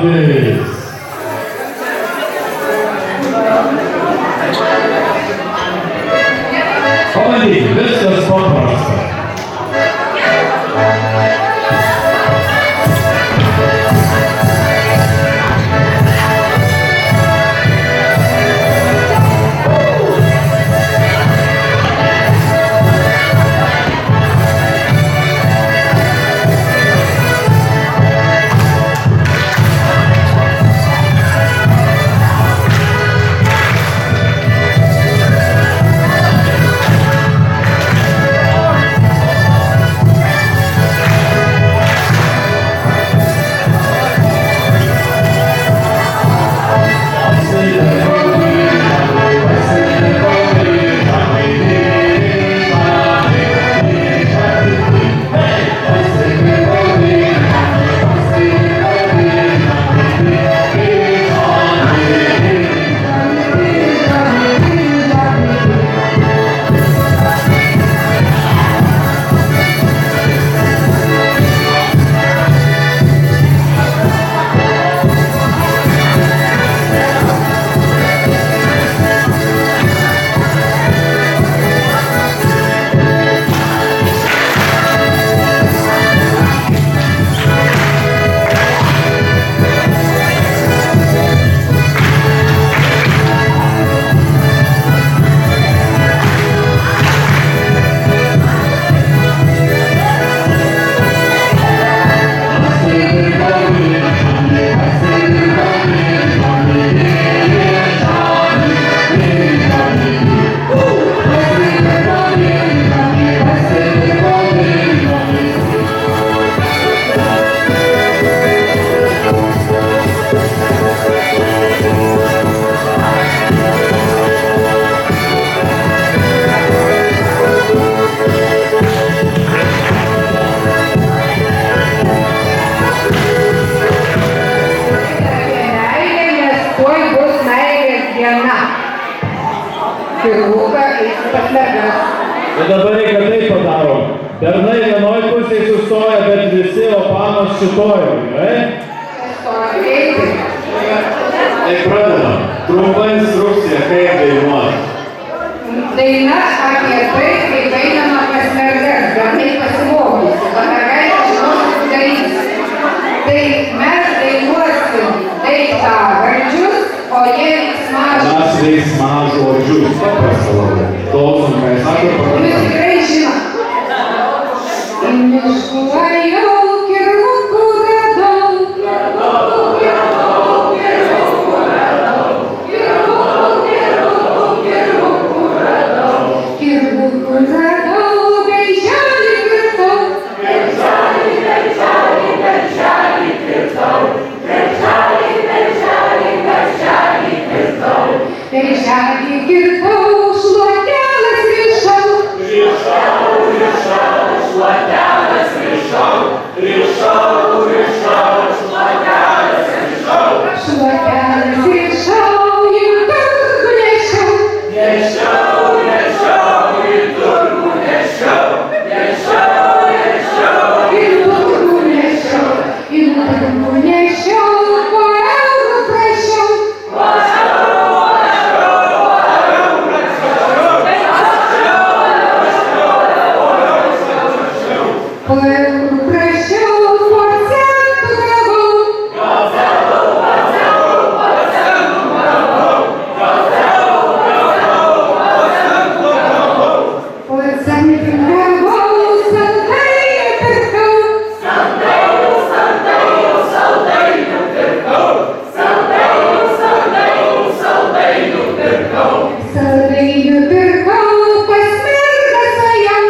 S10: atvejais. Pabandyk, viskas paprasta.
S11: Ir dabar reikia taip padarom. Bernai vienoj pusėje sustoja, bet visi, o panos šitojo, gerai? Tai pradedam. Trumpa instrukcija, kaip dainuoti.
S12: Daina apie tai, kaip einama pas mergas, bernai pasimokysi, o mergaitė žinos darys. Tai mes dainuosim daiktavardžius, o jie veiksmažodžius.
S11: Mes veiksmažodžius, paprasta labai. Klausom, ką jis sako, paprasta.
S12: Jūs tikrai žinot. Miškuojau, kirvukų radau, kirvukų radau, gaiželį kirtau, gaiželį kirtau, šluotelės rišau, šluotelės rišau, į turgų nešiau, į turgų nešiau, po eurų prašiau. Po eurų prašiau, po centų gavau. Po centų gavau, saldainių pirkau. Saldainių pirkau, pas mergas ėjau.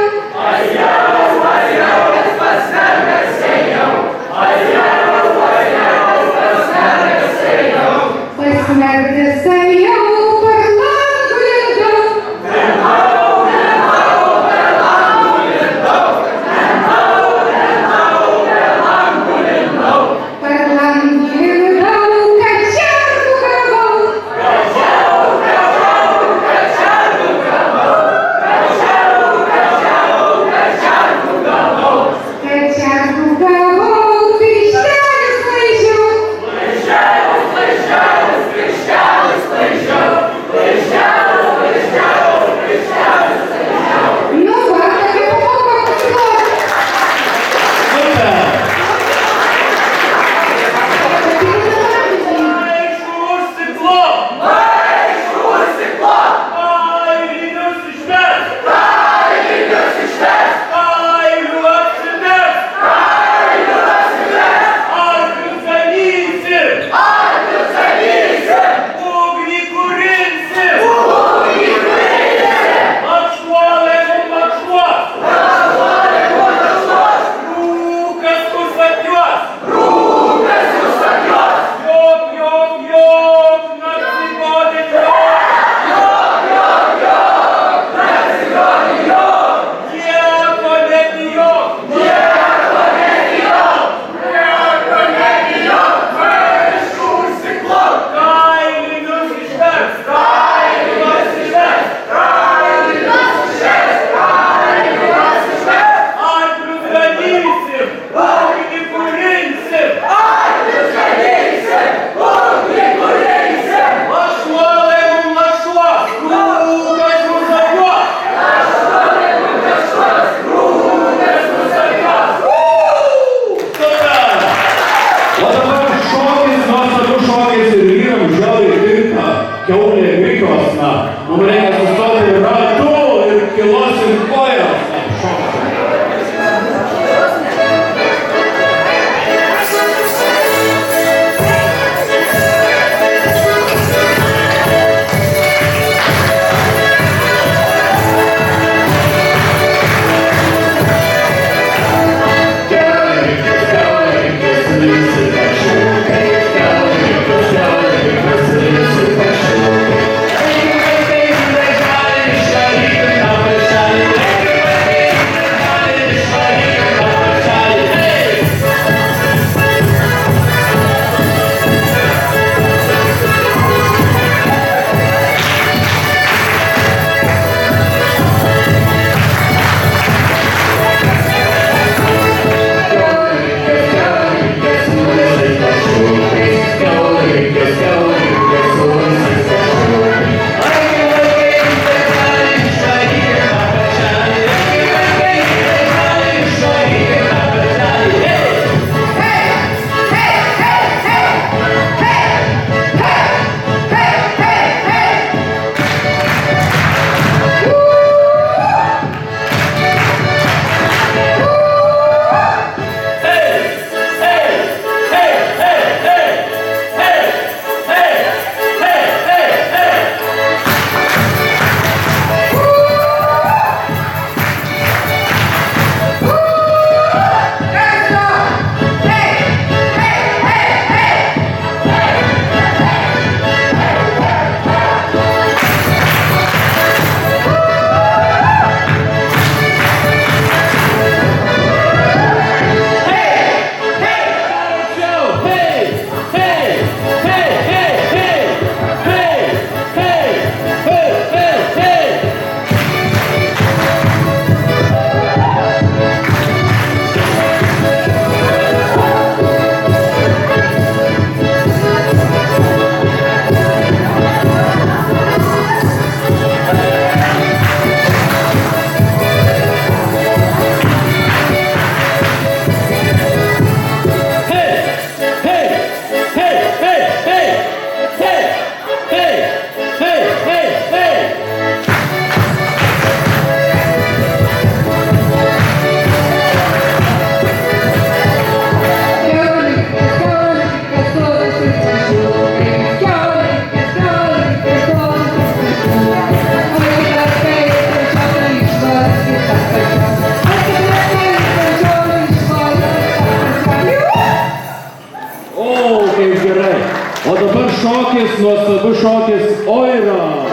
S11: šokis, nuostabus šokis Oira.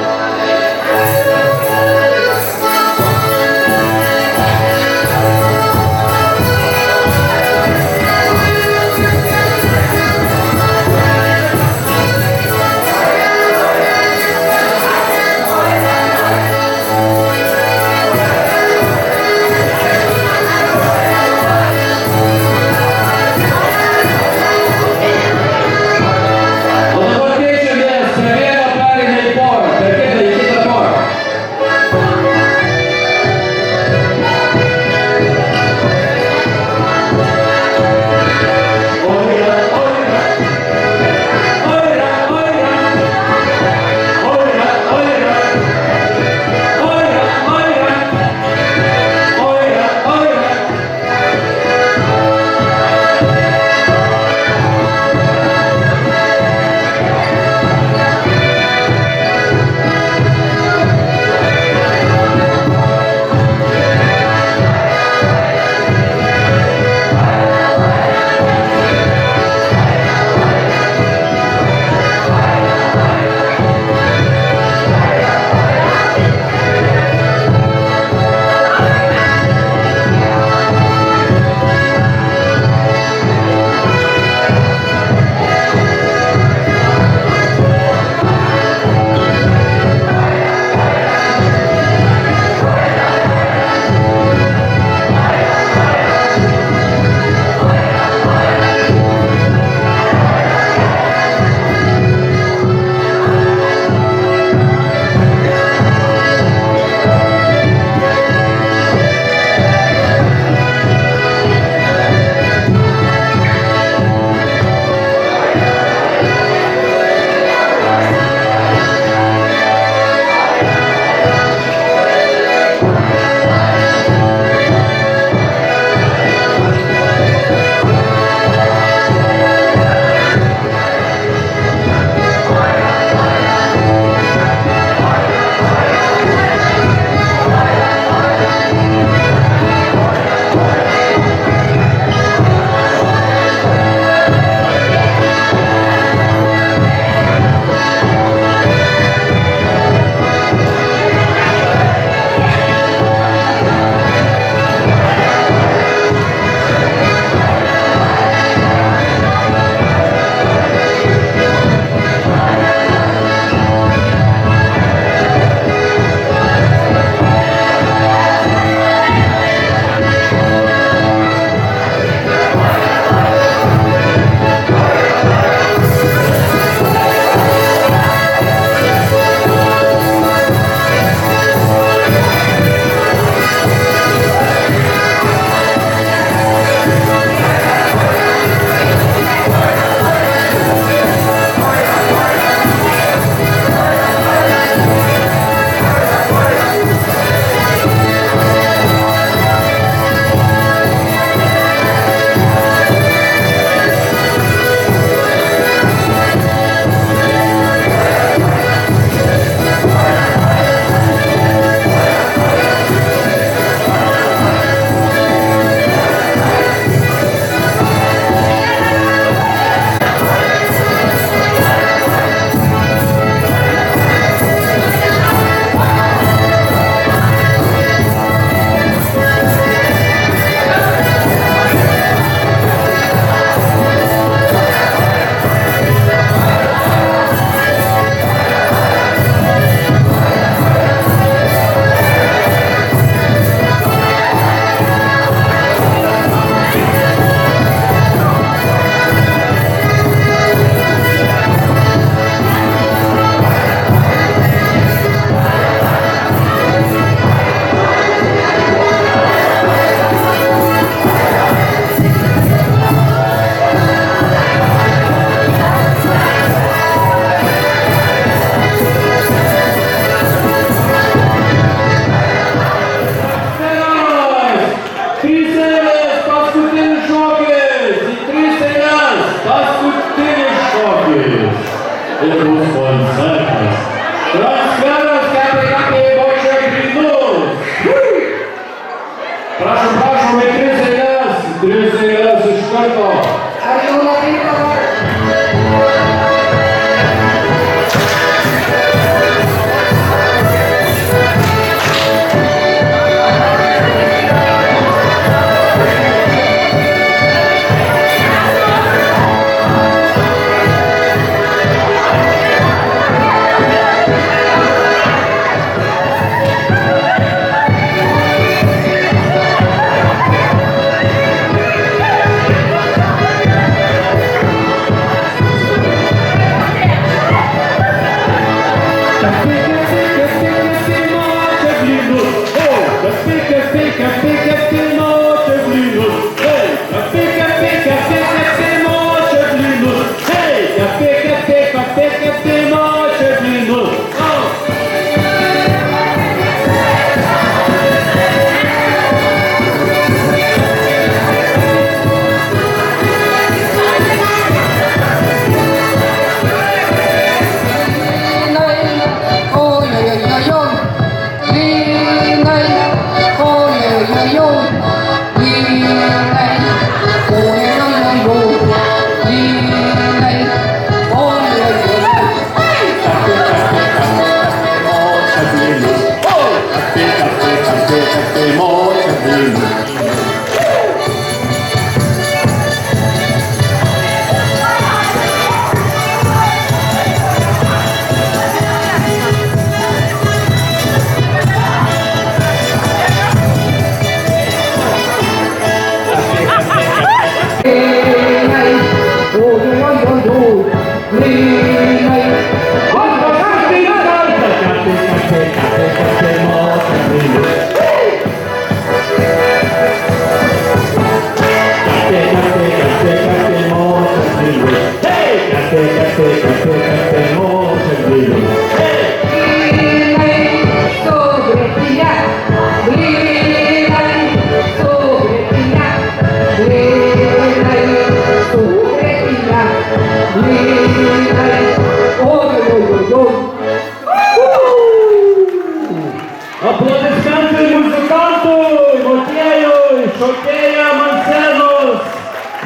S12: Are you ready for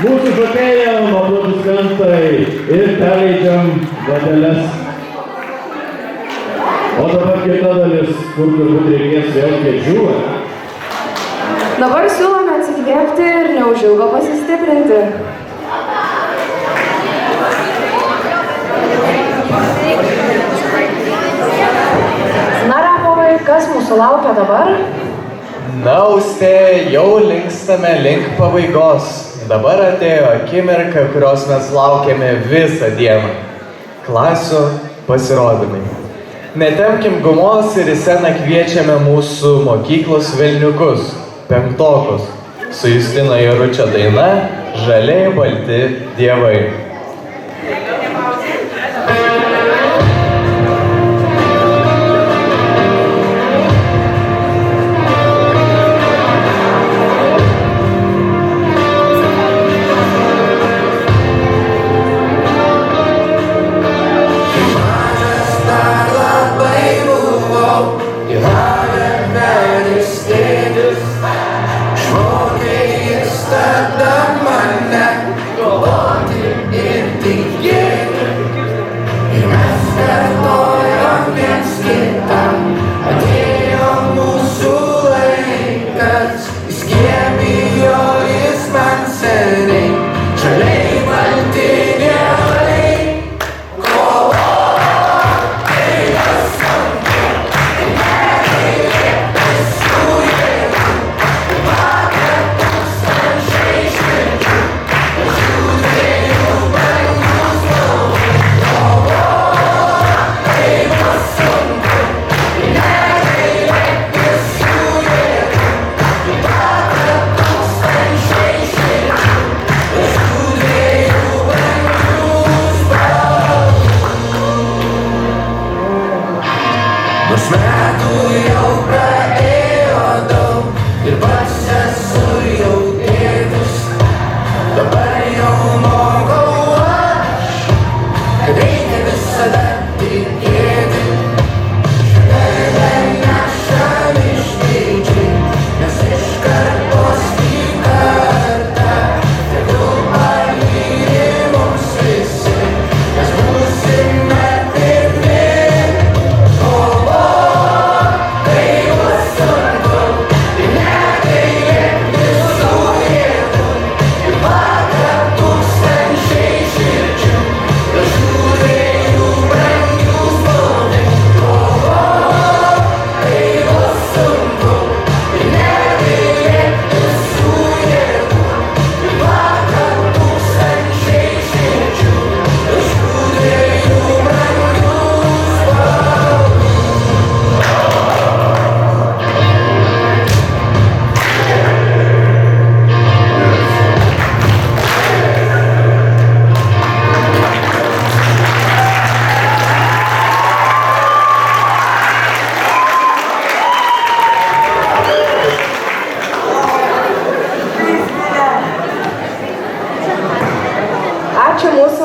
S11: Mūsų šokėjam aplodismentai ir perleidžiam vadeles. O dabar kita dalis, kur turbūt reikės vėl kėdžių.
S3: Dabar siūlome atsikvėpti ir neužilgo pasistiprinti. Na, Ramovai, kas mūsų laukia dabar?
S1: Na, Austėja, jau linkstame link pabaigos. Dabar atėjo akimirka, kurios mes laukėme visą dieną. Klasių pasirodymai. Netempkim gumos ir į sceną kviečiame mūsų mokyklos velniukus, penktokus, su Justino Jaručio daina Žaliai balti dievai.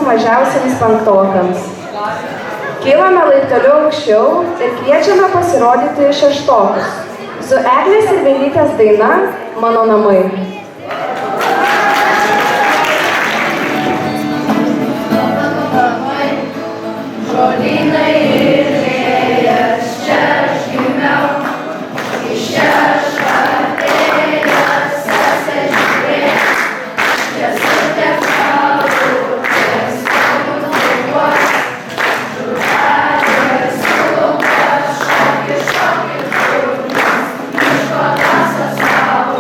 S3: Mažiausiams penktokams. Kylame laipteliu aukščiau ir kviečiame pasirodyti šeštokus su Eglės ir Velytės daina Mano namai.
S12: Žolynai ir vėjas, čia aš gimiau, iš čia aš atėjęs, sesė žiūrėk, sesutė kalbų, tiesų nukuos, žuvelės sulūkas, šokis, šokis, durnas, miško tasas tau,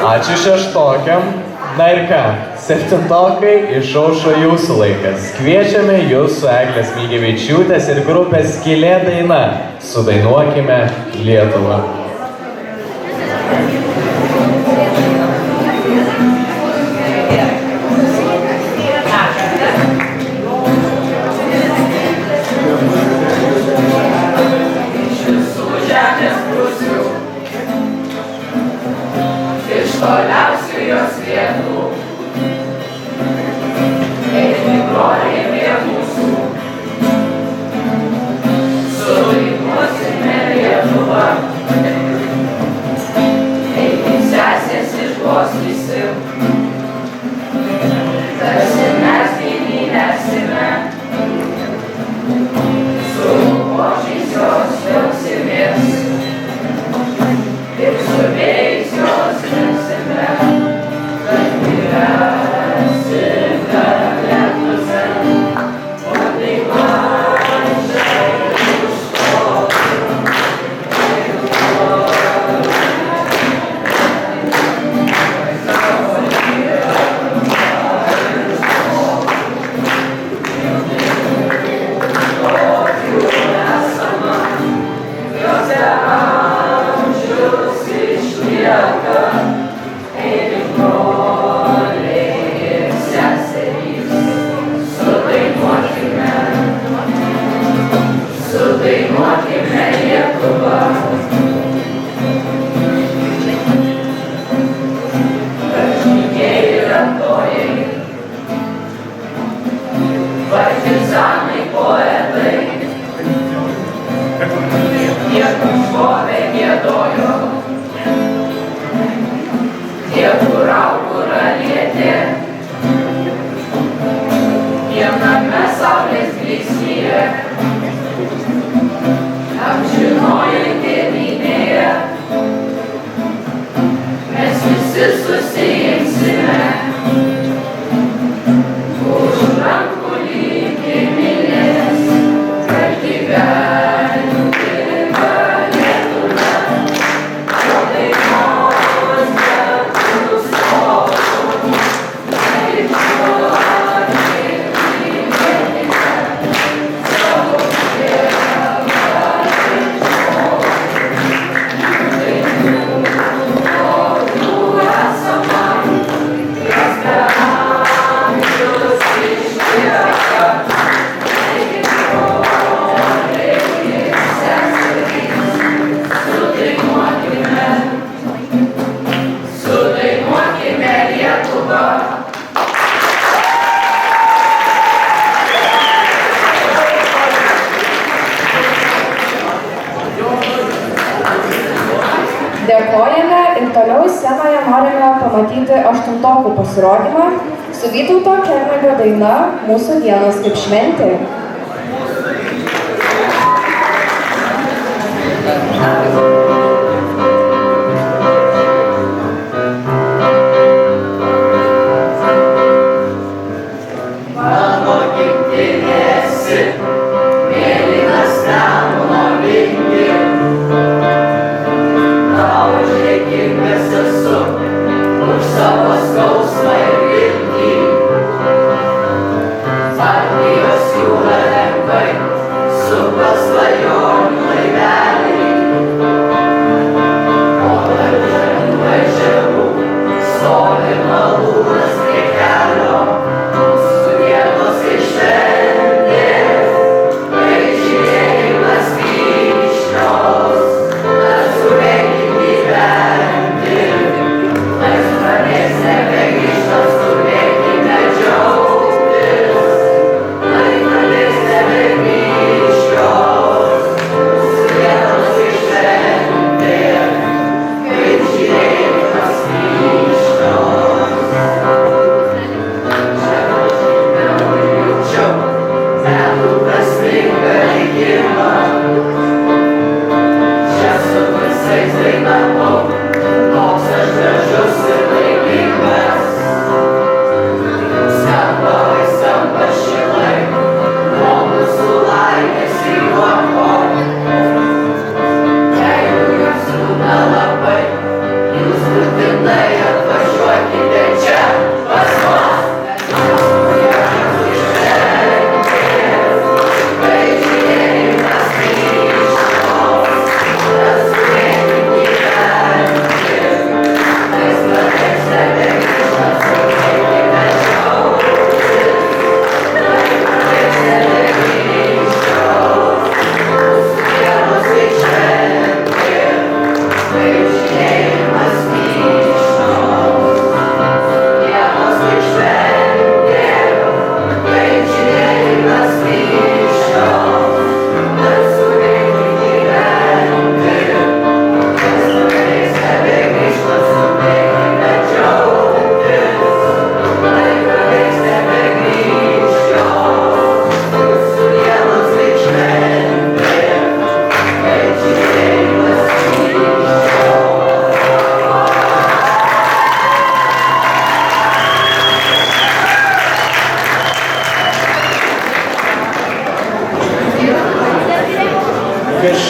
S1: Ačiū šeštokiam. Na ir ką, septintokai, išaušo jūsų laikas. Kviečiame jūs su Eglės Migevičiūtės ir grupės Skylė daina. Sudainuokime Lietuvą.
S12: Toliausių jos vietų, eiti broliai prie mūsų, sudainuosime Lietuvą, eiti sesės išglostysim, tarsi mes vieni nesime, su lūpočiais jos jausimės ir su vėjais jos nesime, kad gyvensim galėtuose, o tai mažai užstotų. Sudainuokime Lietuvą, bažnytieji ratojai, partizanai, poetai, tiek šlovę giedojo, tiek augurą lietė, viename saulės blyksnyje, amžinojoj tėvynėje, mes visi susiimsime, už rankų lygi mylės, kad gyventi galėtume, o dainos nenustotų, kaip žodžiai mylėkime savo Sudainuokime Lietuvą.
S3: Dėkojame ir toliau scenoje norime pamatyti aštuntokų pasirodymą su Vytauto Kernagio daina Mūsų dienos kaip šventė.
S12: Mano gimtinė esi, mėlynas Nemuno vingi, tau dėkingas esu už savo skausmą ir viltį. Baltijos jūra lengvai supa svajonių laivelį,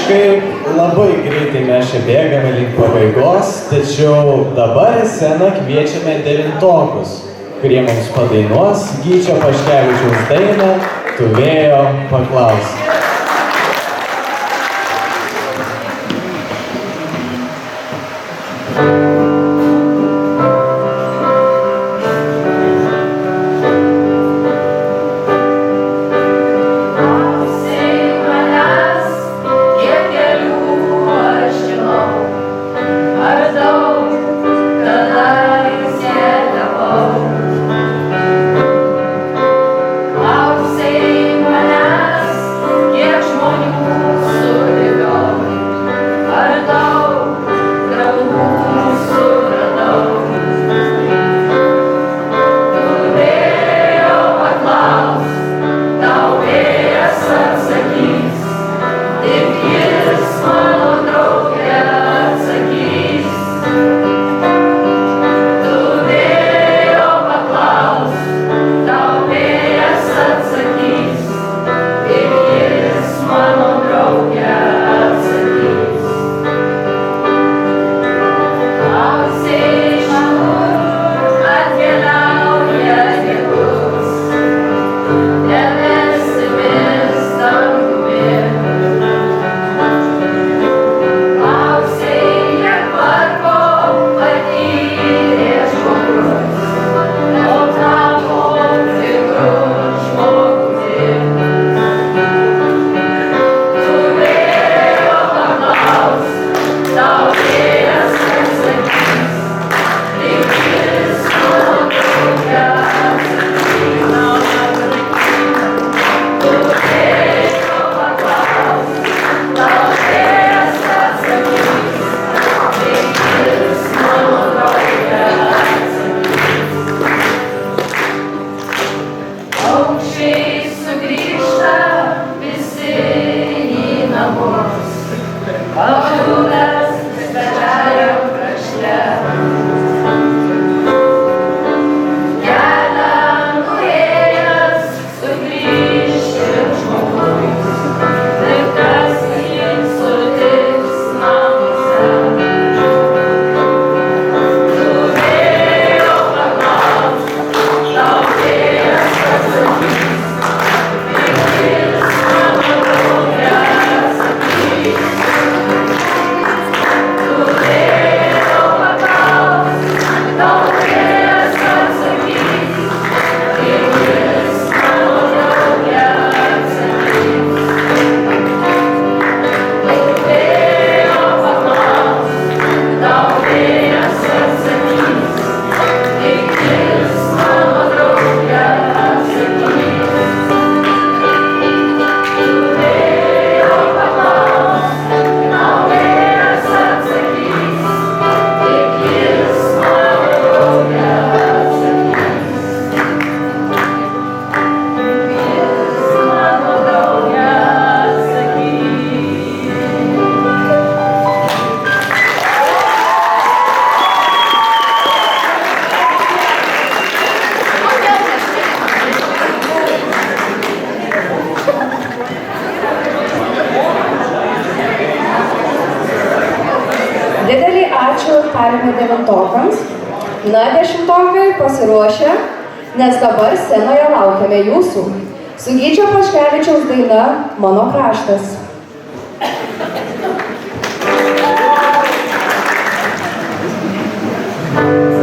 S1: kažkaip labai greitai mes čia bėgame link pabaigos, tačiau dabar į sceną kviečiame devintokus, kurie mums padainuos Gyčio Paškevičiaus dainą Tu vėjo paklausk.
S3: Perėmė devintokams, na dešimtokai pasiruošę, nes dabar scenoje laukiame jūsų. Su Gyčio Paškevičiaus daina Mano kraštas.
S12: Thank you.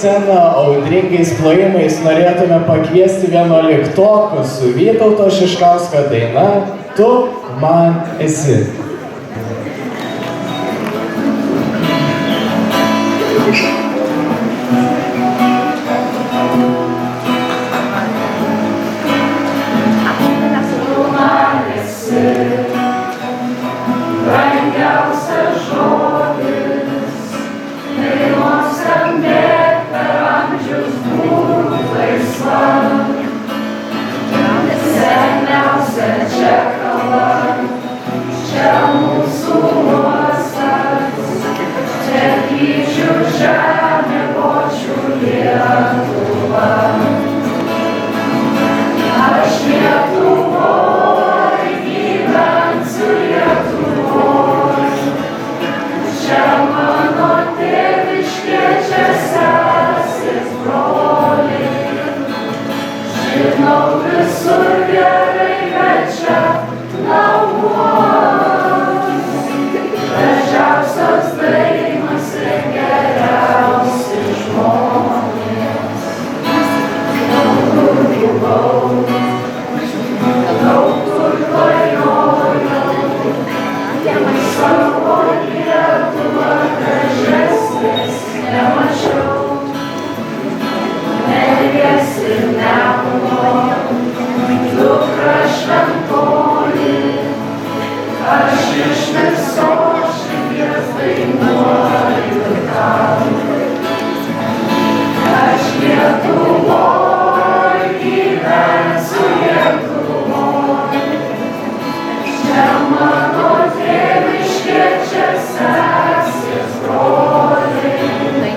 S13: sceną audringais plojimais norėtume pakviesti 11-okus su Vytauto Šiškausko daina Tu man esi.
S12: Brangiausias žodis, dainos skambėt per amžius būt laisva. Seniausia čia kalba, čia mūsų uostas, čia kryžių žemė, Bočių Lietuva. Aš Lietuvoj gyvensiu Lietuvoj, čia mano tėviškė, čia sesės broliai. Žinau visur gerai, bet čia namuos. Gražiausios dainos ir geriausi žmonės. Daug kur buvau, daug kur klajojau, savo Lietuvą gražesnės nemačiau. Neries ir Nemuno, dukra šventoji, aš iš visos širdies dainuoju tau. Aš Lietuvoj gyvensiu Lietuvoj, čia mano tėviškė, čia sesės broliai.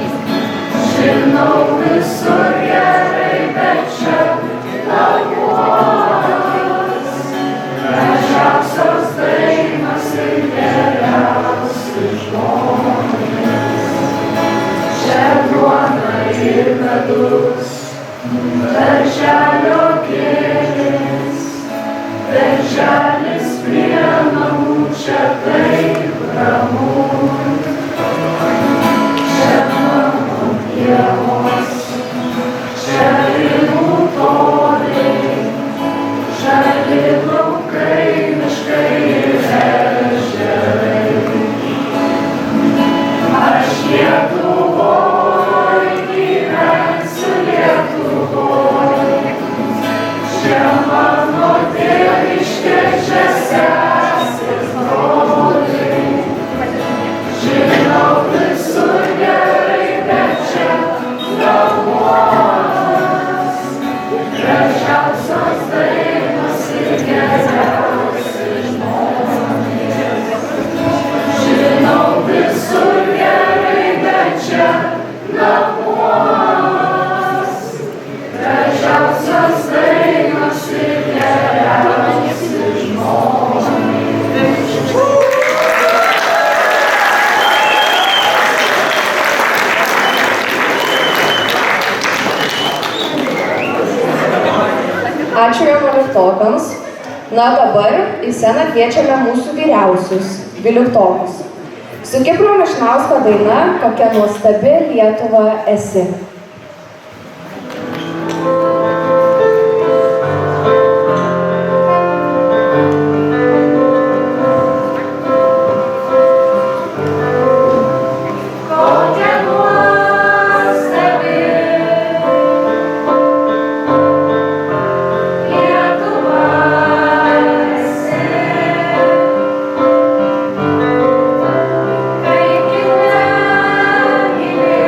S12: Žinau visur gerai, bet čia namuos. Gražiausios dainos ir geriausi žmonės. Čia duona ir medus, darželio gėlės, darželis prie namų, čia taip ramu. Čia mano pievos, čia linų toliai, žali laukai, miškai ir ežerai. Aš Lietuvoj gyvensiu Lietuvoj, čia mano tėviškė, čia sesės broliai. Žinau visur gerai, bet čia namuos. Gražiausios dainos ir geriausi žmonės. Žinau visur gerai, bet čia namuos. Gražiausios dainos ir geriausi žmonės.
S3: Ačiū 11-okams. Na dabar į sceną kviečiame mūsų vyriausius 12-okus. Su Kipro Mišnausko daina Kokia nuostabi Lietuva esi.
S12: Kokia nuostabi Lietuva esi, kaip gili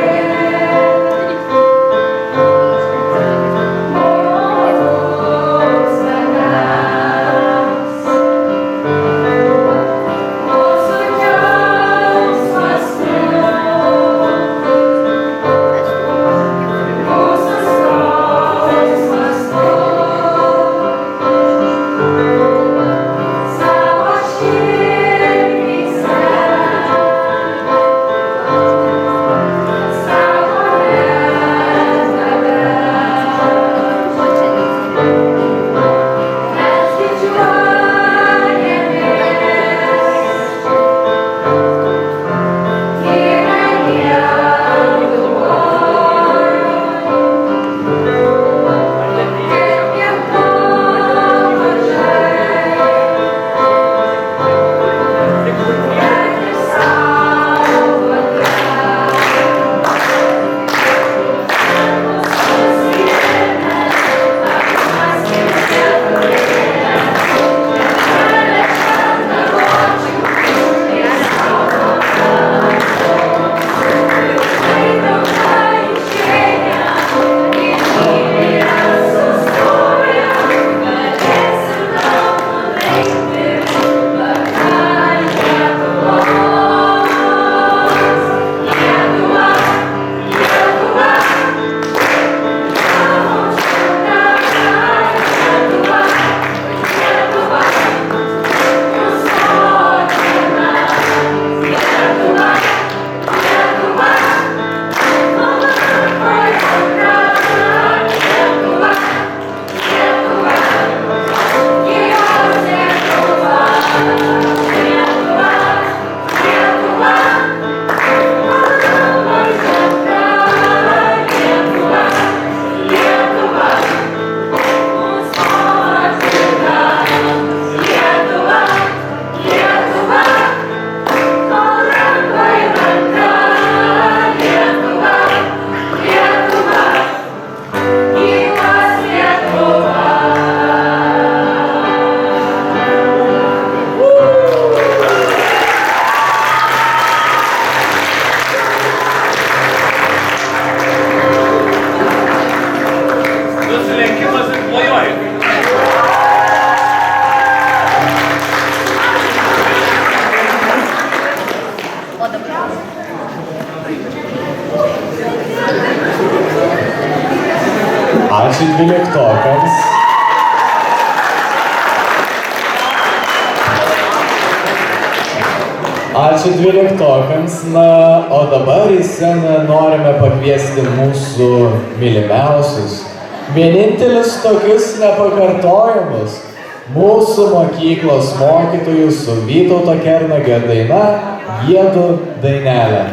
S10: nusilenkimas ir plojojimai.
S13: Ačiū dvyliktokams. Ačiū dvyliktokams. Na, o dabar į sceną norime pakviesti mūsų mylimiausius, vienintelis tokius nepakartojamus mūsų mokyklos mokytojus su Vytauto Kernagio daina Giedu dainelę.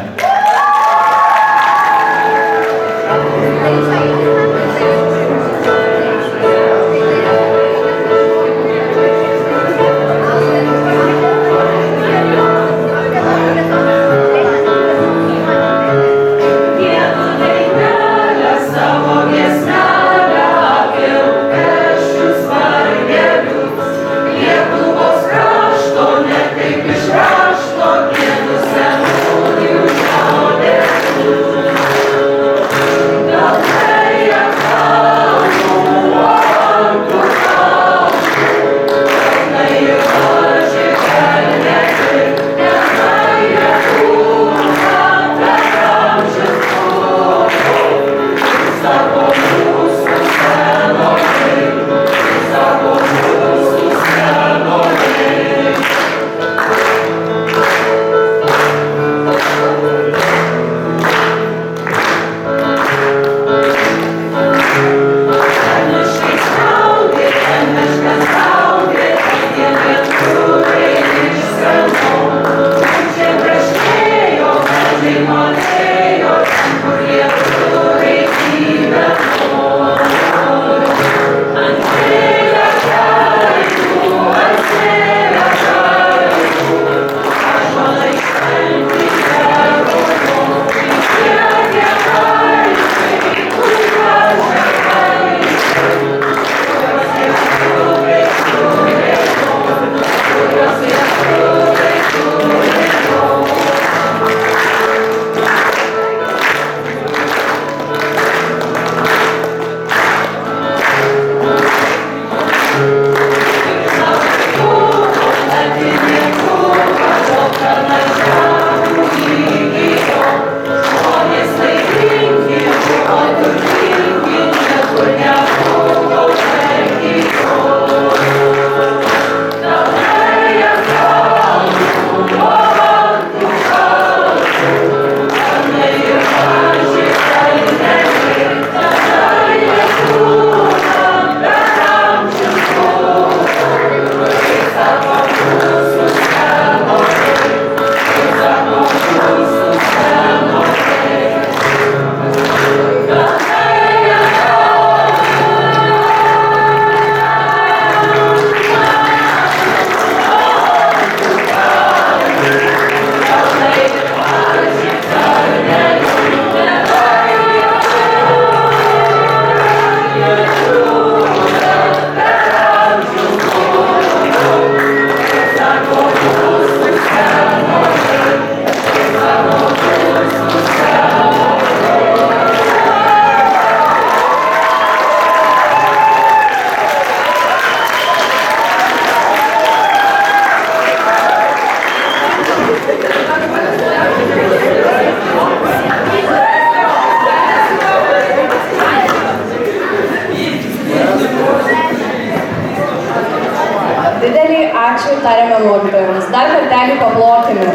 S3: tariame mokytojams. Dar kartelį paplokime.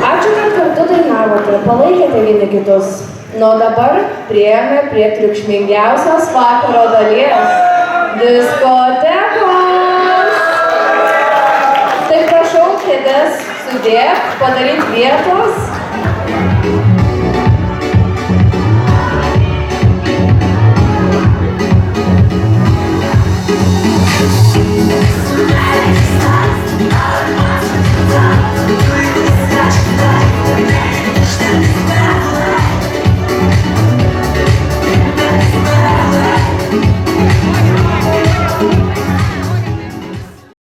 S3: Ačiū, kad kartu dainavote, palaikėte vieni kitus. Nuo dabar priėjome prie triukšmingiausios vakaro dalies – diskotekos. Tai prašau kėdes sudėk, padaryk vietos.